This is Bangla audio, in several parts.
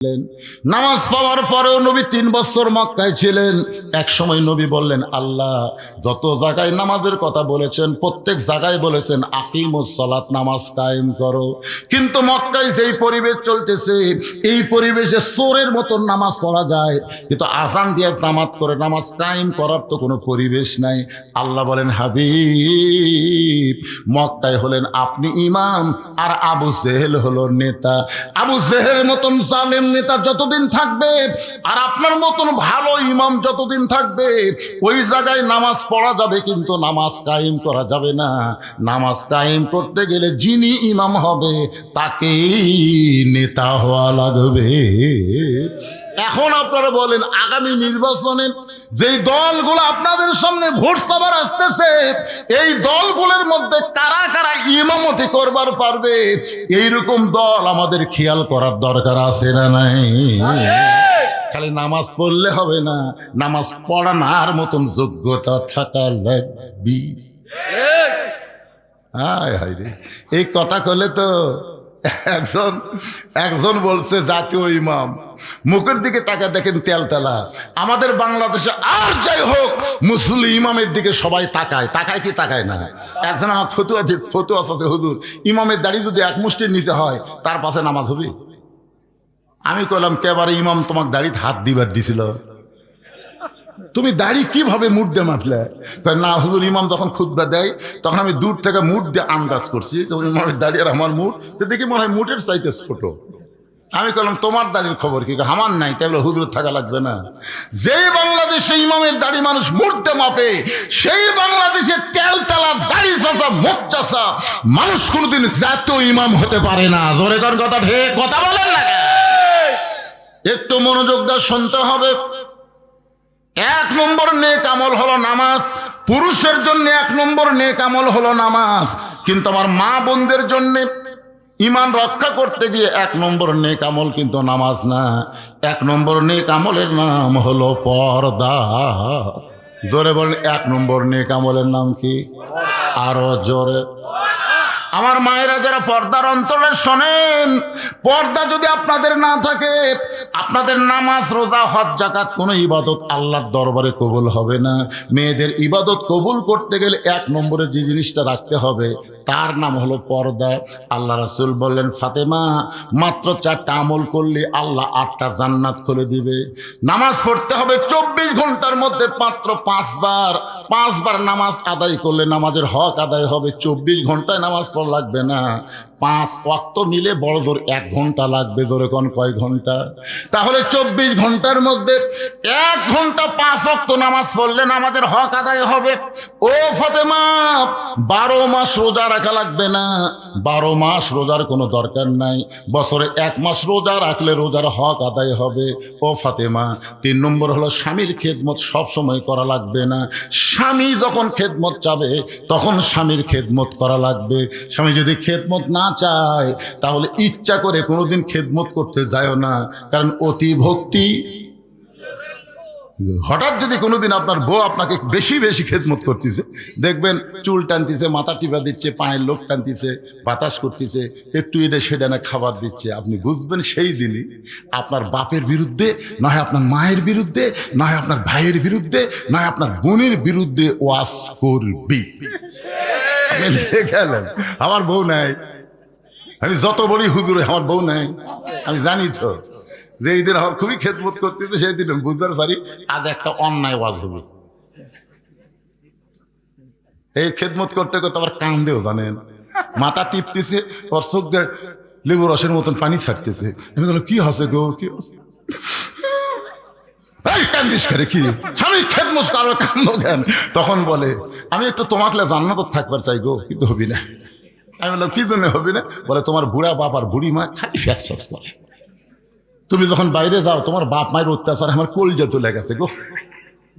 নামাজ পাওয়ার পরেও নবী 3 বছর মক্কায় ছিলেন। এক সময় নবী বললেন, আল্লাহ যত জায়গায় নামাজের কথা বলেছেন প্রত্যেক জায়গায় বলেছেন আকিমুস সালাত, নামাজ কায়েম করো, কিন্তু মক্কায় যেই পরিবেশ চলতেছে এই পরিবেশে চোরের মতন নামাজ পড়া যায়, কিন্তু আযান দিয়ে জামাত করে নামাজ কায়েম করার তো কোনো পরিবেশ নাই। আল্লাহ বলেন, হাবিব মক্কায় হলেন আপনি ইমাম আর আবু জেহেল হলো নেতা। আবু জেহেলের মতন জালেম নেতা যতদিন থাকবে আর আপনার মতন ভালো ইমাম যতদিন থাকবে ওই জায়গায় নামাজ পড়া যাবে, কিন্তু নামাজ কায়েম করা যাবে না। নামাজ কায়েম করতে গেলে যিনি ইমাম হবে তাকেই নেতা হওয়া লাগবে। এখন আপনারা বলেন, আগামী নির্বাচনে যেই দলগুলো আপনাদের সামনে ভোট সভার আসতেছে এই দলগুলোর মধ্যে কারা কারা ইমামতি করবার পারবে, এইরকম দল আমাদের খেয়াল করার দরকার আছে না নাই? খালি নামাজ পড়লে হবে না, নামাজ পড়ানোর মতন যোগ্যতা থাকা লাগবে। হায় হায় রে, এই কথা কলে তো একজন বলছে জাতীয় ইমাম, মুখের দিকে তাকা দেখেন তেলতেলা। আমাদের বাংলাদেশে আর যাই হোক মুসলিম ইমামের দিকে সবাই তাকায়, তাকায় কি তাকায় না? একজন আমার ফতুয়া আছে, হুজুর ইমামের দাড়ি যদি এক মুষ্টির নিচে হয় তার পাশে নামাজ হবে? আমি কইলাম, কেবারে ইমাম তোমাকে দাড়িতে হাত দিবার দিছিল, তুমি দাড়ি কিভাবে মুঠ দিয়ে মাপলে? না হুজুর, ইমাম যখন খুতবা দেয় তখন আমি দূর থেকে মুঠ দিয়ে আন্দাজ করছি, তখন ইমামের দাড়ি আর আমার মুঠ তো দেখি মনে হয় মুঠের চাইতে ছোট। আমি বললাম, তোমার দাড়ির খবর কি? আমার নাই। তাই বলে হুজুর থাকা লাগবে না। যেই বাংলাদেশে ইমামের দাড়ি মানুষ মুঠ দিয়ে মাপে সেই বাংলাদেশে তেলতেলা দাড়ি চাচা মুখ চাচা মানুষ কোনোদিন জাতীয় ইমাম হতে পারে না। জোরে কর কথা, ঠিক কথা বলেন না? একটু মনোযোগ দিয়ে শুনতে হবে। 1 নম্বর নেক আমল হলো নামাজ। পুরুষের জন্য 1 নম্বর নেক আমল হলো নামাজ, কিন্তু আমার মা বোনদের জন্য ঈমান রক্ষা করতে গিয়ে 1 নম্বর নেক আমল কিন্তু নামাজ না। 1 নম্বর নেক আমলের নাম হলো পর্দা। জোরে বলেন, 1 নম্বর নেক আমলের নাম কি? আরো জোরে। আমার মায়েরা যারা পর্দার অন্তরে শোনেন, পর্দা যদি আপনাদের না থাকে আপনাদের নামাজ রোজা হজ যাকাত কোনো ইবাদত আল্লাহর দরবারে কবুল হবে না। মেয়েদের ইবাদত কবুল করতে গেলে 1 নম্বরে যে জিনিসটা রাখতে হবে তার নাম হলো পর্দা। আল্লাহ রাসূল বললেন, ফাতেমা মাত্র 4টা আমল করলে আল্লাহ 8টা জান্নাত খুলে দিবে। নামাজ পড়তে হবে 24 ঘন্টার মধ্যে মাত্র 5 বার নামাজ আদায় করলে নামাজের হক আদায় হবে। 24 ঘন্টায় নামাজ পড়া লাগবে না, 5 ওয়াক্ত মিলে বড় জোর 1 ঘন্টা লাগবে। ধরে কোন কয় ঘন্টা? তাহলে 24 ঘন্টার মধ্যে 1 ঘন্টা 5 ওয়াক্ত নামাজ পড়লে নামাজের হক আদায় হবে। ও ফাতেমা, 12 মাস রোজা রাখা লাগবে না, 12 মাস রোজার কোনো দরকার নাই, বছরে 1 মাস রোজা রাখলে রোজার হক আদায় হবে। ও ফাতেমা, 3 নম্বর হলো স্বামীর খেদমত সব সময় করা লাগবে না। স্বামী যখন খেদমত চাবে তখন স্বামীর খেদমত করা লাগবে। স্বামী যদি খেদমত না চায় তাহলে ইচ্ছা করে কোনোদিন খেদমত করতে যায়ও না, কারণ অতি ভক্তি। হঠাৎ যদি কোনোদিন আপনার বউ আপনাকে বেশি বেশি খেদমত করতেছে, দেখবেন চুল টানতেছে, মাথা টিপা দিচ্ছে, পায়ের লোক টানতেছে, বাতাস করতেছে, একটু এটা সেটা না খাবার দিচ্ছে, আপনি বুঝবেন সেই দিনই আপনার বাপের বিরুদ্ধে, নয় আপনার মায়ের বিরুদ্ধে, নয় আপনার ভাইয়ের বিরুদ্ধে, নয় আপনার বোনের বিরুদ্ধে ওয়াজ করবি। গেলেন আমার বউ নাই, আমি যত বলি হুজুরে আমার বউ নাই, আমি জানি তো যে এই দিন আমার খুবই খেদমত করতে, সেই দিন আমি বুঝতে পারি আজ একটা অন্যায় ওয়াজ হবে। এই খেদমত করতে করতে আবার কান্দেও, জানেন, মাথা টিপতেছে, ওর চোখ দিয়ে লেবু রসের মতন পানি ছাড়তেছে। আমি বললাম, কি হচ্ছে গো, কি হচ্ছে? কান্দিস করে কি স্বামী খেদমত কারো কান্দো কেন? তখন বলে, আমি একটু তোমাকে জান্নাত থাকবার চাই গো, কিন্তু হবি না। আমি বললাম, কি জন্য হবি না? বলে, তোমার বুড়া বাপ আর বুড়ি মা খালি ফ্যাস ফ্যাস করে, তুমি যখন বাইরে যাও তোমার বাপ মায়ের অত্যাচার আমার কলজা চলে গেছে গো।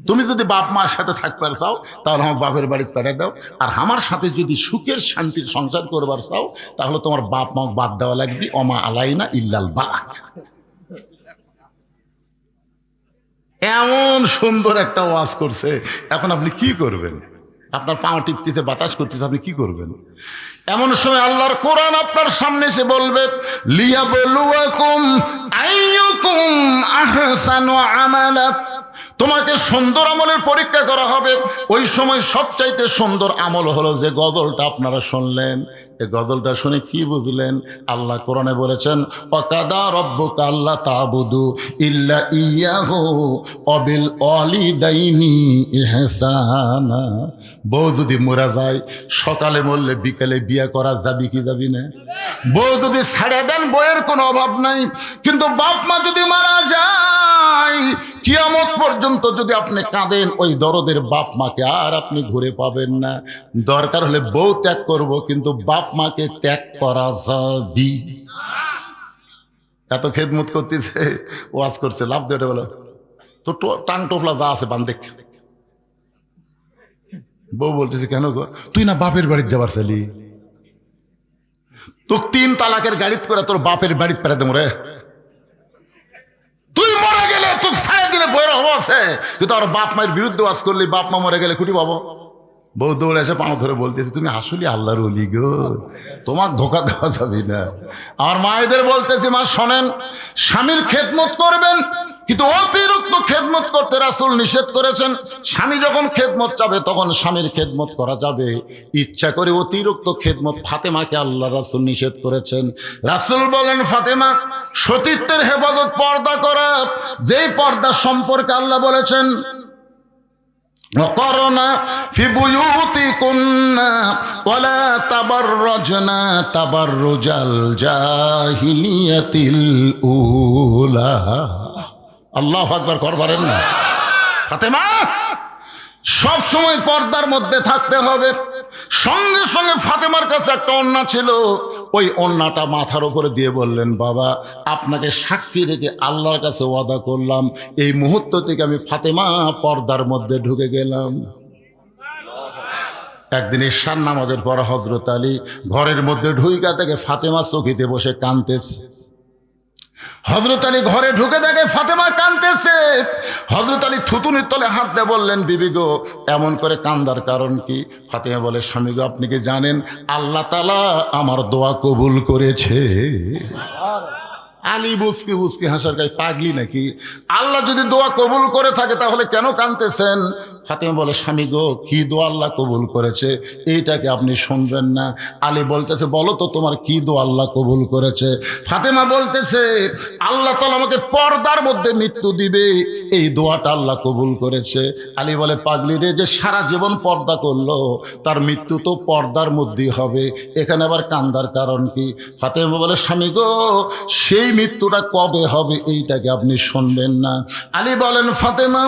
তুমি যদি বাপ মার সাথে থাকবার চাও তাহলে আমার বাপের বাড়িতে পাঠিয়ে দাও, আর আমার সাথে যদি সুখের শান্তির সংসার করবার চাও তাহলে তোমার বাপ মা বাদ দেওয়া লাগবে। অমা আলাইনা ইল্লাল বালাক। এমন সুন্দর একটা ওয়াজ করছে, এখন আপনি কি করবেন? আপনার পা টিপতিতে বাতাস করতেছে, আপনি কি করবেন? এমন সময় আল্লাহর কোরআন আপনার সামনে এসে বলবে লিয়াবলুয়াকুম আইয়ুকুম আহসানু আমালা, তোমাকে সুন্দর আমলের পরীক্ষা করা হবে। ওই সময় সবচাইতে সুন্দর আমল হলো যে গজলটা আপনারা শুনলেন। এই গজলটা শুনে কি বুঝলেন? আল্লাহ কোরআনে বলেছেন ওয়াকাদা রব্বুকা আল্লা তা'বুদু ইল্লা ইয়াহু ওয়া বিল ওয়ালিদাইনি ইহসানা। বউ যদি মরা যায়, সকালে মরলে বিকেলে বিয়ে করা যাবি কি যাবি না? বউ যদি ছেড়ে দেন, বইয়ের কোনো অভাব নাই। কিন্তু বাপ মা যদি মারা যায়, কিয়ামত পর্যন্ত যদি আপনি কাঁদেন, ওই দরদের বাপ মাকে আর আপনি ঘুরে পাবেন না। দরকার হলে বউ ত্যাগ করব, কিন্তু বাপ মাকে ত্যাগ করা যাবে। এত খেদমত করতেছে, ওয়াজ করছে, লাভ দিয়ে বলো তো টাং টোপলা যা আছে বান দেখ। বউ বলতেছে কেন গো, তুই না বাপের বাড়িতে যাবার ছেলি, তো 3 তালাকের গাড়িত করে তোর বাপের বাড়িতে পেরাতে মরে, তুই মরে গেলে তোকে ছাড়ে দিলে বইয়ের হবো আছে, তুই তো আর বাপ মায়ের বিরুদ্ধে ওয়াজ করলি, বাপ মা মরে গেলে কুটি পাবো। বউ দৌড়ে এসে পাও ধরে বলতেছে তুমি আসলে আল্লাহর ওলি গো, তোমার ধোকা দেওয়া যাবে না। আমার মায়েদের বলতেছি, মা শোনেন, স্বামীর খেদমত করবেন, কিন্তু অতিরিক্ত খেদমত করতে রাসূল নিষেধ করেছেন। স্বামী যখন খেদমত চাবে তখন স্বামীর খেদমত করা যাবে, ইচ্ছা করে অতিরিক্ত খেদমত ফাতেমাকে আল্লাহ রাসূল নিষেধ করেছেন। রাসূল বলেন ফাতেমা সতীত্বের হেফাজত, পর্দা করা, যেই পর্দা সম্পর্কে আল্লাহ বলেছেন وقرنا في بيوتكن ولا تبرجنا تبرج الجاهلية الأولى। আল্লাহু আকবার করবেন না? ফাতেমা সব সময় পর্দার মধ্যে থাকতে হবে। সঙ্গে সঙ্গে ফাতেমার কাছে একটা ওড়না ছিল, ওই ওড়নাটা মাথার উপরে দিয়ে বললেন বাবা আপনাকে সাক্ষী রেখে আল্লাহর কাছে ওয়াদা করলাম, এই মুহূর্ত থেকে আমি ফাতেমা পর্দার মধ্যে ঢুকে গেলাম। একদিন ঈশার নামাজের পর হযরত আলী ঘরের মধ্যে ঢুইকা থেকে ফাতেমা চৌকিতে বসে কাঁদতেছে। হযরত আলী ঘরে ঢুকে দেখে ফাতেমা কাঁদতেছে। হযরত আলী থুতুনির তলে হাত দিয়ে বললেন বিবি গো এমন করে কান্দার কারণ কি? ফাতেমা বলে স্বামী গো আপনি কি জানেন আল্লাহ তাআলা আমার দোয়া কবুল করেছে। আলী বুসকি বুসকি হাসার গায়ে পাগলি নাকি? আল্লাহ যদি দোয়া কবুল করে থাকে তাহলে কেন কাঁদতেছেন? ফাতেমা বলে স্বামী গো কি দোয়া আল্লাহ কবুল করেছে এইটাকে আপনি শুনবেন না? আলী বলতেছে বলো তো তোমার কি দোয়া আল্লাহ কবুল করেছে? ফাতেমা বলতেছে আল্লাহ তাআলা আমাকে পর্দার মধ্যে মৃত্যু দিবে, এই দোয়াটা আল্লাহ কবুল করেছে। আলী বলে পাগলি রে, যে সারা জীবন পর্দা করলো তার মৃত্যু তো পর্দার মধ্যেই হবে, এখানে আবার কান্দার কারণ কি? ফাতেমা বলে স্বামী গো সেই মৃত্যুটা কবে হবে এইটাকে আপনি শুনবেন না? আলী বলেন ফাতেমা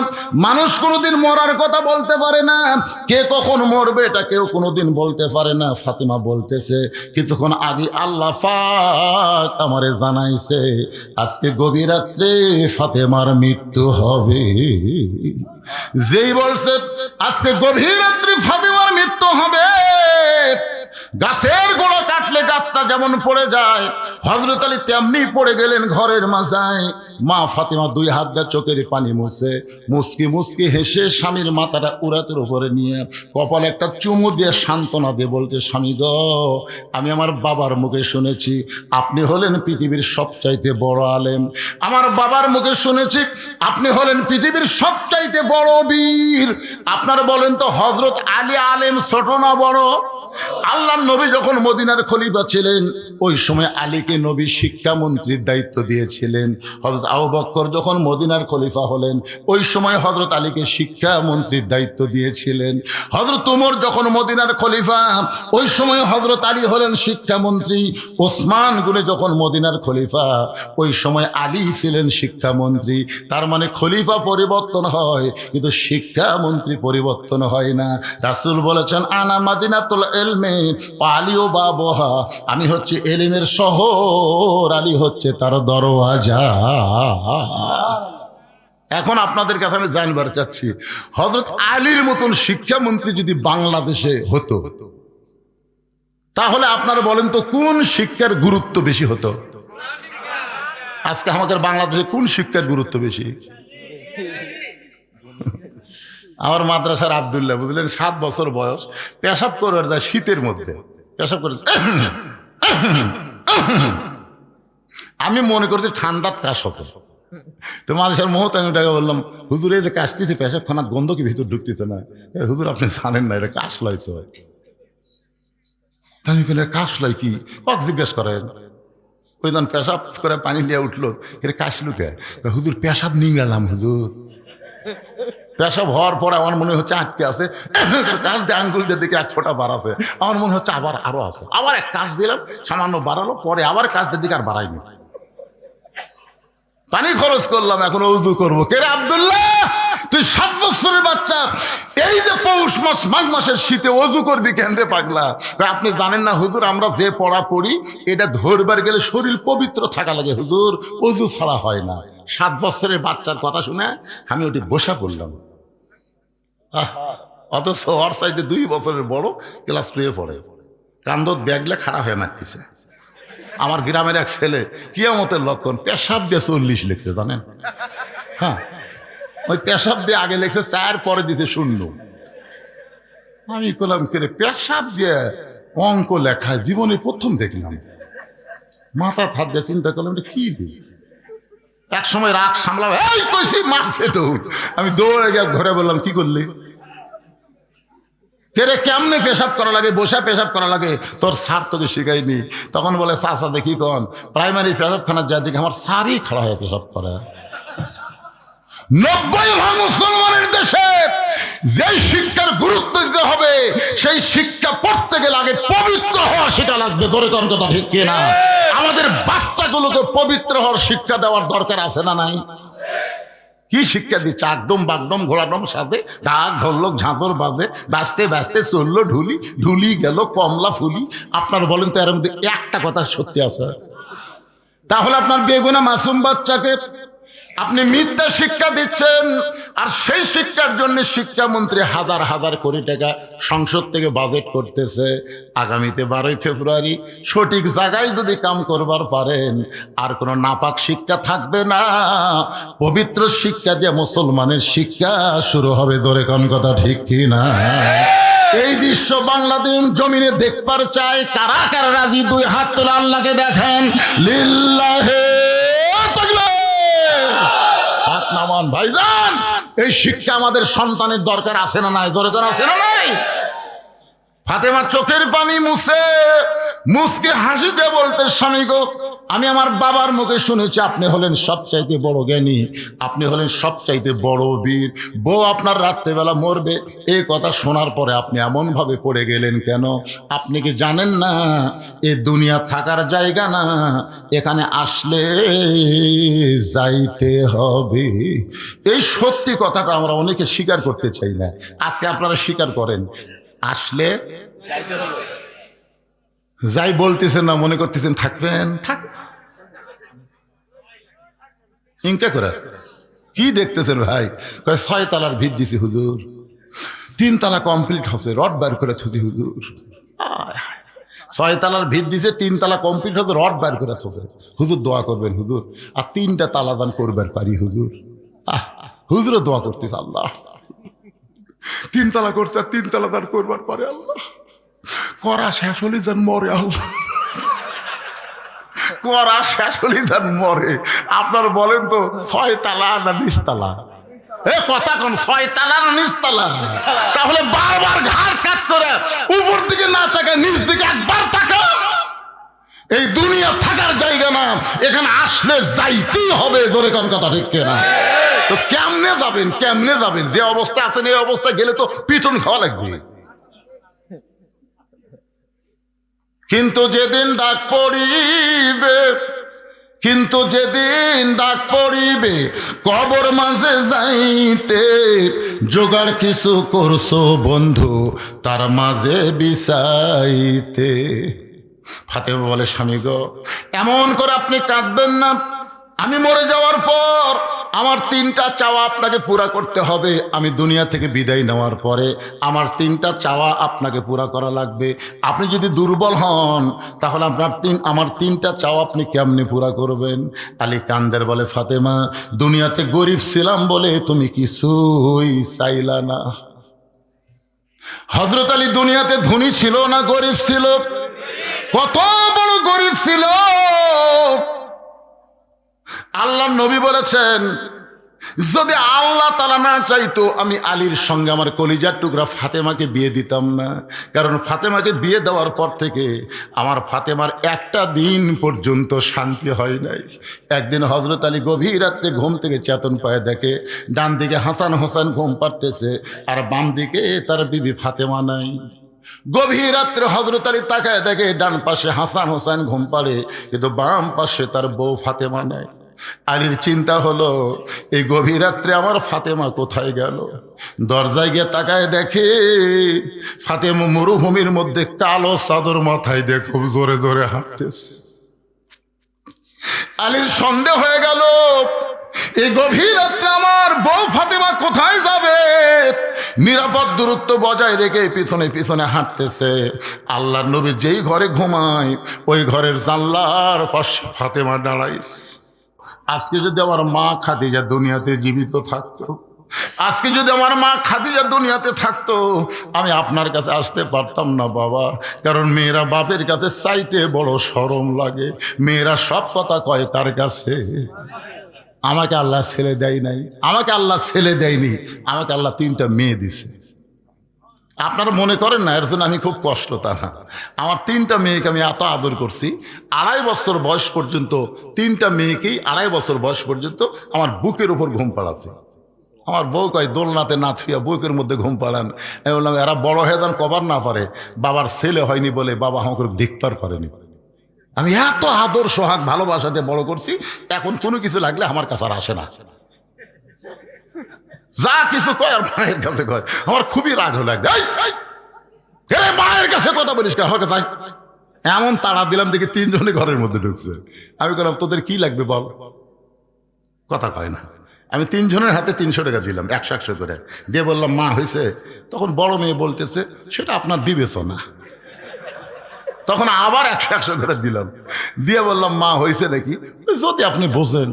মানুষ কোনোদিন মরার কথা বলতে পারে না, কে কখন মরবে এটা কেউ কোনোদিন বলতে পারে না। ফাতেমা বলতেছে কিছুক্ষণ আগে আল্লাহ পাক আমারে জানাইছে আজকে গভীর রাত্রে ফাতেমার মৃত্যু হবে। যেই বলছে আজকে গভীর রাত্রে ফাতেমার মৃত্যু হবে, গাছের গোড়া কাটলে গাছটা যেমন পড়ে যায় হযরত আলী তেমনি পড়ে গেলেন ঘরের মাঝায়। মা ফাতেমা 2 হাত দিয়ে চোখের পানি মুছে মুচকি মুচকি হেসে স্বামীর মাথাটা উরাতের উপরে নিয়ে কপালে একটা চুমু দিয়ে সান্ত্বনা দিয়ে বলতে স্বামী গো আমি আমার বাবার মুখে শুনেছি আপনি হলেন পৃথিবীর সবচাইতে বড় আলেম, আমার বাবার মুখে শুনেছি আপনি হলেন পৃথিবীর সবচাইতে বড় বীর। আপনার বলেন তো হযরত আলী আলেম ছোট না বড়? আল্লাহর নবী যখন মদিনার খলিফা ছিলেন ওই সময় আলীকে নবী শিক্ষামন্ত্রীর দায়িত্ব দিয়েছিলেন। হযরত আবু বকর যখন মদিনার খলিফা হলেন ওই সময় হযরত আলীকে শিক্ষামন্ত্রীর দায়িত্ব দিয়েছিলেন। হযরত ওমর যখন মদিনার খলিফা ওই সময় হযরত আলী হলেন শিক্ষামন্ত্রী। ওসমান গনি যখন মদিনার খলিফা ওই সময় আলী ছিলেন শিক্ষামন্ত্রী। তার মানে খলিফা পরিবর্তন হয় কিন্তু শিক্ষামন্ত্রী পরিবর্তন হয় না। রাসূল বলেছেন আনা মাদিনাতুল ইলমি ওয়া আলীও বাবুহা, আমি হচ্ছে এলিমের শহর, আলী হচ্ছে তার দরওয়াজা। এখন আপনাদের কাছে আমি জানবার চাচ্ছি হযরত আলীর মতন শিক্ষামন্ত্রী যদি বাংলাদেশে হতো তাহলে আপনারা বলেন তো কোন শিক্ষার গুরুত্ব বেশি হতো? আজকে আমাদের বাংলাদেশে কোন শিক্ষার গুরুত্ব বেশি? আমার মাদ্রাসার আব্দুল্লাহ, বুঝলেন, 7 বছর বয়স, পেশাব করবার যায় শীতের মধ্যে, পেশাব করে। আমি মনে করছি ঠান্ডার কাশ হচ্ছে, তো মানুষের মুহূর্ত আমি ওটাকে বললাম, হুজুর এই যে কাশতেছি পেশাবখানার গন্ধ কি ভিতর ঢুকতেছে না? হুজুর আপনি জানেন না এটা কাশ লয় তো। আমি বলি কাশ লয় কি? কক জিজ্ঞেস করেন। ওই যখন পেশাব করে পানি নিয়ে উঠলো, এটা কাশলু কে? হুজুর পেশাব নিয়ে গেলাম হুজুর। পেশাব হওয়ার পরে আমার মনে হচ্ছে আটকে আছে, কাজ দিয়ে আঙ্গুল দিয়ে দিকে 1 ফোঁটা বাড়াছে, আমার মনে হচ্ছে আবার আরো আছে, আবার এক কাজ দিলাম, সামান্য বাড়ালো, পরে আবার কাজ দিয়ে দিকে আর বাড়াইনি, পানি খরচ করলাম, এখন ওযু করবো। কে রে আব্দুল্লাহ, তুই 7 বছরের বাচ্চা, এই যে পৌষ মাস মাঘ মাসের শীতে ওযু করবি কেন রে পাগলা? আপনি জানেন না হুজুর, আমরা যে পড়া পড়ি এটা ধরবার গেলে শরীর পবিত্র থাকা লাগে হুজুর, ওযু ছাড়া হয় না। 7 বছরের বাচ্চার কথা শুনে আমি ওটি বসা পড়লাম। অথচ ওর সাইডে 2 বছরের বড়, ক্লাস 2 পড়ে, কান্দত ব্যাগলে খারাপ হয়ে মারতেছে। আমার গ্রামের এক ছেলে কিয়ামতের লক্ষণ পেশাব দিয়ে 40 লিখছে, জানেন? হ্যাঁ, ওই পেশাব দিয়ে আগে লিখছে 4, পরে দিতে 0। আমি বললাম কেরে পেশাব দিয়ে অঙ্ক লেখা জীবনে প্রথম দেখলাম। মাথা হাত দিয়ে চিন্তা করলাম এটা কি দিই। এক সময় রাগ সামলাম, এই কইছি মারছে তো। আমি দৌড়ে গিয়ে ধরে বললাম কি করলি? কেরে কেমনে পেশাব করা লাগে, বসা পেশাব করা লাগে, তোর স্যার তোকে শিখাইনি? তখন বলে চাচা দেখি কন, প্রাইমারি পেশাবখানার যা দিকে আমার স্যারই খাড়া হয়ে পেশাব করে। 90% মুসলমানের দেশে যেই শিক্ষার গুরুত্ব দিতে হবে, সেই শিক্ষা পড়তে গেলে আগে পবিত্র হওয়া শেখা লাগবে। ধরে কোন কথা ঠিক কিনা? আমাদের বাচ্চাগুলোকে পবিত্র হওয়ার শিক্ষা দেওয়ার দরকার আছে না নাই? কি শিক্ষা দিচ্ছে? আকডম বাগডম ঘোড়াডম সাথে ঢাক ঢোলক ঝাঁঝর বাজে, বাঁচতে বাঁচতে চললো ঢুলি, ঢুলি গেল কমলা ফুলি। আপনার বলেন তো এর মধ্যে একটা কথা সত্যি আছে? তাহলে আপনার বেগুনা মাসুম বাচ্চাকে আপনি মিথ্যা শিক্ষা দিচ্ছেন, আর সেই শিক্ষার জন্য শিক্ষামন্ত্রী হাজার হাজার কোটি টাকা সংসদ থেকে বাজেট করতেছে। আগামীতে 12ই ফেব্রুয়ারি সঠিক জায়গায় যদি কাম করবার পারেন, আর কোনো নাপাক শিক্ষা থাকবে না, পবিত্র শিক্ষা দিয়ে মুসলমানের শিক্ষা শুরু হবে। ধরে কোন কথা ঠিক কি না? এই দৃশ্য বাংলাদেশ জমিনে দেখবার চাই। কারা কারা রাজি? 2 হাত তুলে আল্লাহকে দেখেন। লিল্লাহে তাকবীর। হাত নামান ভাইজান। এই শিক্ষা আমাদের সন্তানের দরকার আছে না নাই? দরকার আছে না নাই? ফাতেমা চোখের পানি মুসকে হাসি দিয়ে বলতে, স্বামী গো, আমি আমার বাবার মুখে শুনেছি আপনি হলেন সবচাইতে বড় জ্ঞানী, আপনি হলেন সবচাইতে বড় বীর। বউ আপনার রাত্রেবেলা মরবে, এই কথা শোনার পরে আপনি এমনভাবে পড়ে গেলেন কেন? আপনি কি জানেন না এ দুনিয়া থাকার জায়গা না, এখানে আসলে যাইতে হবে। এই সত্যি কথাটা আমরা অনেকে স্বীকার করতে চাই না। আজকে আপনারা স্বীকার করেন, আসলে যাই বলতেছেন না, মনে করতেছেন থাকবেন। থাক ইনকা করে কি দেখতেছেন ভাই? 6 তলার ভিত দিছি হুজুর, 3 তলা কমপ্লিট হচ্ছে, রড বার করে থুছি হুজুর। 6 তলার ভিত দিছে, 3 তলা কমপ্লিট হচ্ছে, রড বার করে থুছে হুজুর। দোয়া করবেন হুজুর, আর 3টা তালা দান করবার পারি হুজুর। হুজুরও দোয়া করতেছে, আল্লাহ 3 তলা করছে, আর 3 তলা দান করবার পারে আল্লাহ। করা শেষ হলে যেন মরে আল্লাহ, করা শেষ হলে যেন মরে। আপনার বলেন তো 6 তালা না 20 তালা? এ কথা কোন 6 তালা না 20 তালা? তাহলে বারবার ঘাড় কাট করে উপর দিকে না তাকা, নিচ দিকে একবার তাকা। এই দুনিয়া থাকার জায়গা না, এখানে আসলে যাইতেই হবে। ধরে কোন কথা ঠিক কিনা? তো কেমনে যাবেন? কেমনে যাবেন? যে অবস্থা আছেন এই অবস্থা গেলে তো পিটন খাওয়া লাগবে। কিন্তু যেদিন ডাক পড়িবে, কিন্তু যেদিন ডাক পড়িবে কবর মাঝে যাইতে, জোগাড় কিছু করছো বন্ধু তার মাঝে বিছাইতে। ফাতেমা বলে, স্বামী গো, এমন করে আপনি কাঁদবেন না। আমি মরে যাওয়ার পর আমার তিনটা চাওয়া আপনাকে পুরা করতে হবে। আমি দুনিয়া থেকে বিদায় নেওয়ার পরে আমার তিনটা চাওয়া আপনাকে পুরা করা লাগবে। আপনি যদি দুর্বল হন তাহলে আমার তিনটা চাওয়া আপনি কেমনে পুরা করবেন? আলী কান্দের বলে, ফাতেমা, দুনিয়াতে গরিব ছিলাম বলে তুমি কিছুই চাইলা না। হযরত আলী দুনিয়াতে ধনী ছিল না গরিব ছিল? কত বড় গরিব ছিল! আল্লাহ নবী বলেছেন, যদি আল্লাহ তাআলা না চাইতো আমি আলীর সঙ্গে আমার কলিজার টুকরা ফাতেমাকে বিয়ে দিতাম না। কারণ ফাতেমাকে বিয়ে দেওয়ার পর থেকে আমার ফাতেমার একটা দিন পর্যন্ত শান্তি হয় নাই। একদিন হযরত আলী গভীর রাত্রে ঘুম থেকে চেতন পায়ে দেখে ডান দিকে হাসান হোসেন ঘুম পাড়তেছে আর বাম দিকে তার বিবি ফাতেমা নাই। গভীর রাত্রে হযরত আলী তাকায় দেখে ডান পাশে হাসান হোসেন ঘুম পাড়ে, কিন্তু বাম পাশে তার বউ ফাতেমা নাই। আলীর চিন্তা হলো, এই গভীর রাত্রে আমার ফাতেমা কোথায় গেল? দরজায় গিয়ে তাকায় দেখে ফাতেমা মরুভূমির মধ্যে কালো চাদর মাথায় দিয়ে খুব জোরে জোরে হাঁটতেছে। আলীর সন্দেহ হয়ে গেল, এই গভীর রাত্রে আমার বউ ফাতেমা কোথায় যাবে? নিরাপদ দূরত্ব বজায় রেখে পিছনে পিছনে হাঁটতেছে। আল্লাহর নবী যেই ঘরে ঘুমায় ওই ঘরের জানলার পাশে ফাতেমা দাঁড়াইছে। আজকে যদি আমার মা খাদিজা দুনিয়াতে জীবিত থাকতো, আজকে যদি আমার মা খাদিজা দুনিয়াতে থাকতো, আমি আপনার কাছে আসতে পারতাম না বাবা। কারণ মেয়েরা বাপের কাছে চাইতে বড় শরম লাগে। মেয়েরা সব কথা কয় কার কাছে? আমাকে আল্লাহ ছেলে দেয় নাই, আমাকে আল্লাহ ছেলে দেয়নি, আমাকে আল্লাহ তিনটা মেয়ে দিছে। আপনারা মনে করেন না এর জন্য আমি খুব কষ্ট, তা না। আমার তিনটা মেয়েকে আমি এত আদর করছি। 2.5 বছর বয়স পর্যন্ত তিনটা মেয়েকেই 2.5 বছর বয়স পর্যন্ত আমার বুকের উপর ঘুম পাড়াচ্ছে। আমার বউ কয়, দোলনাতে না ছুঁয়া বুকের মধ্যে ঘুম পাড়ান। আমি বললাম, এরা বড় হয়ে যান কবার না পারে, বাবার ছেলে হয়নি বলে বাবা আমাকে দেখতে পারেনি। আমি এত আদর সোহাগ ভালোবাসাতে বড় করছি, এখন কোনো কিছু লাগলে আমার কাছে আর আসে না। যা কিছু কয় আর মায়ের কাছে কয়। আমার খুবই রাগ হলো, মায়ের কাছে কথা বলিস আমার কাছে এমন তাড়া দিলাম দেখি 3 জনে ঘরের মধ্যে ঢুকছে। আমি বললাম, তোদের কি লাগবে বল? কথা কয় না। আমি 3 জনের হাতে 300 টাকা দিলাম, 100 করে দিয়ে বললাম, মা হয়েছে? তখন বড় মেয়ে বলতেছে, সেটা আপনার বিবেচনা। তখন আবার 100 করে দিলাম, দিয়ে বললাম, মা হয়েছে নাকি? যদি আপনি বোঝেন।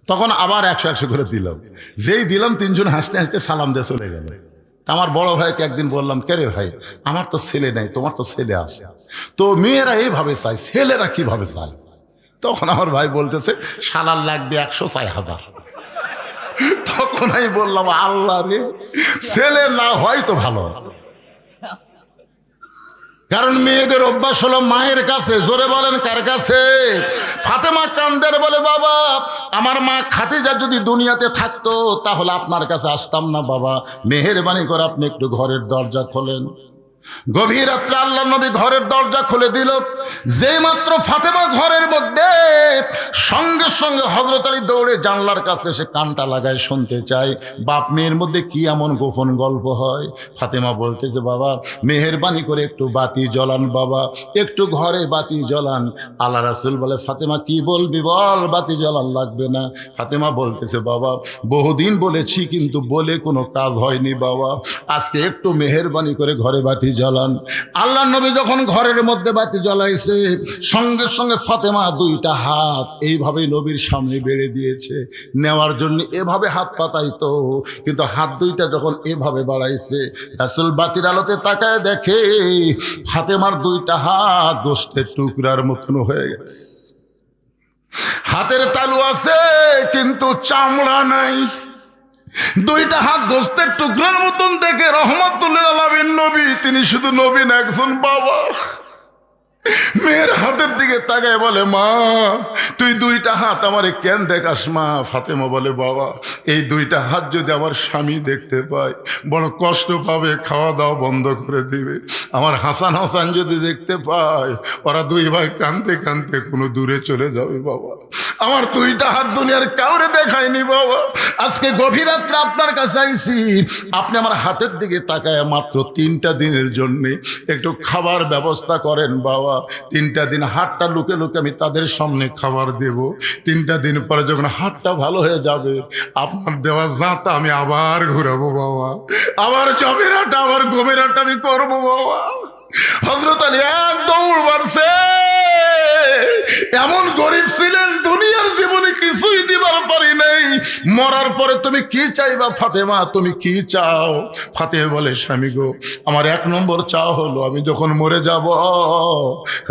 তখন আবার 100 করে দিলাম। যেই দিলাম 3 জন হাসতে হাসতে সালাম দিয়ে চলে গেল। আমার বড় ভাইকে একদিন বললাম, কে রে ভাই, আমার তো ছেলে নাই, তোমার তো ছেলে আছে, তো মেয়েরা এইভাবে চায়, ছেলেরা কিভাবে চায়? তখন আমার ভাই বলতেছে, শালার লাগবে 106,000। তখন আমি বললাম, আল্লাহ রে, ছেলে না হয় তো ভালো। কারণ মেয়েদের অভ্যাস হলো মায়ের কাছে। জোরে বলেন কার কাছে? ফাতেমা কান্দের বলে, বাবা, আমার মা খাদিজা যদি দুনিয়াতে থাকতো তাহলে আপনার কাছে আসতাম না বাবা, মেহেরবানি করে আপনি একটু ঘরের দরজা খোলেন। গভীর রাত্রে আল্লাহ নবী ঘরের দরজা খুলে দিল। যেই মাত্র ফাতেমা ঘরের মধ্যে, সঙ্গে সঙ্গে হযরত আলী দৌড়ে জানলার কাছে সে কানটা লাগায় শুনতে চায় বাপ মেয়ের মধ্যে কি এমন গোপন গল্প হয়। ফাতেমা বলতেছে, বাবা মেহেরবানি করে একটু বাতি জ্বলান, বাবা একটু ঘরে বাতি জ্বলান। আল্লাহ রাসূল বলে, ফাতেমা কি বলবি বল, বাতি জ্বলান লাগবে না। ফাতেমা বলতেছে, বাবা বহুদিন বলেছি কিন্তু বলে কোনো কাজ হয়নি বাবা, আজকে একটু মেহেরবানি করে ঘরে বাতি জ্বালান। আল্লাহ নবী যখন ঘরের মধ্যে বাতি জ্বালাইছে, সঙ্গে সঙ্গে ফাতেমা 2টা হাত এইভাবে নবীর সামনে বেড়ে দিয়েছে। নেওয়ার জন্য এভাবে হাত পাতাইতো, কিন্তু হাত 2টা যখন এভাবে বাড়াইছে, রাসূল বাতির আলোতে তাকায় দেখে ফাতেমার 2টা হাত গোশতের টুকরার মতন হয়ে গেছে। হাতের তালু আছে কিন্তু চামড়া নাই। 2টা হাত গোশতের টুকরার মতন দেখে রহমাতুল আলামিন নবী, তিনি শুধু নবী না, একজন বাবা, মেয়ের হাতের দিকে তাকায় বলে, মা তুই 2টা হাত আমারে কেন দেখাস মা? ফাতেমা বলে, বাবা এই 2টা হাত যদি আমার স্বামী দেখতে পায় বড় কষ্ট পাবে, খাওয়া দাওয়া বন্ধ করে দিবে। আমার হাসান হোসেন যদি দেখতে পায়, ওরা 2 ভাই কাঁদতে কাঁদতে কোনো দূরে চলে যাবে বাবা। আমার দুইটা হাত দুনিয়ার কাউরে দেখায়নি বাবা। আজকে গভীর রাত্রে আপনার কাছে আইছি, আপনি আমার হাতের দিকে তাকায় মাত্র 3টা দিনের জন্য একটু খাবার ব্যবস্থা করেন বাবা। 3টা দিন হাতটা লুকে লুকে আমি তাদের সামনে খাবার দেব। 3টা দিন পরে যখন হাতটা ভালো হয়ে যাবে, আপনার দেওয়া জাতা আমি আবার ঘুরাবো বাবা। আবার জমের হাটটা, আবার গমের হাটটা আমি করবো বাবা। হযরত আলী এক দৌড় মারছে। এমন গরিব ছিলেন, দুনিয়ার জীবনে কিছুই দিবার পারি নাই। মরার পরে তুমি কি চাইবা ফাতেমা, তুমি কি চাও? ফাতেমা বলে, স্বামী গো, আমার 1 নম্বর চাও হলো আমি যখন মরে যাব,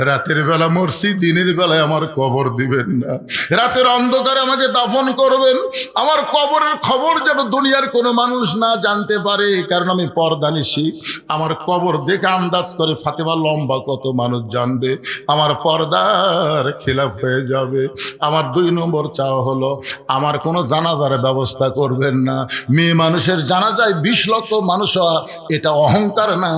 রাতের বেলা মরছি, দিনের বেলায় আমার কবর দিবেন না। রাতের অন্ধকারে আমাকে দাফন করবেন। আমার কবরের খবর যেন দুনিয়ার কোনো মানুষ না জানতে পারে, কারণ আমি পর্দানিশী। আমার কবর দেখে আন্দাজ করে ফাতেমা লম্বা কত মানুষ জানবে, আমার পর্দার খিলাফ হয়ে যাবে। আমার 2 নম্বর চাওয়া হলো আমার কোনো জানাজার ব্যবস্থা করবেন না। মেয়ে মানুষের জানাজায় 20 লক্ষ মানুষ হয়, এটা অহংকার না।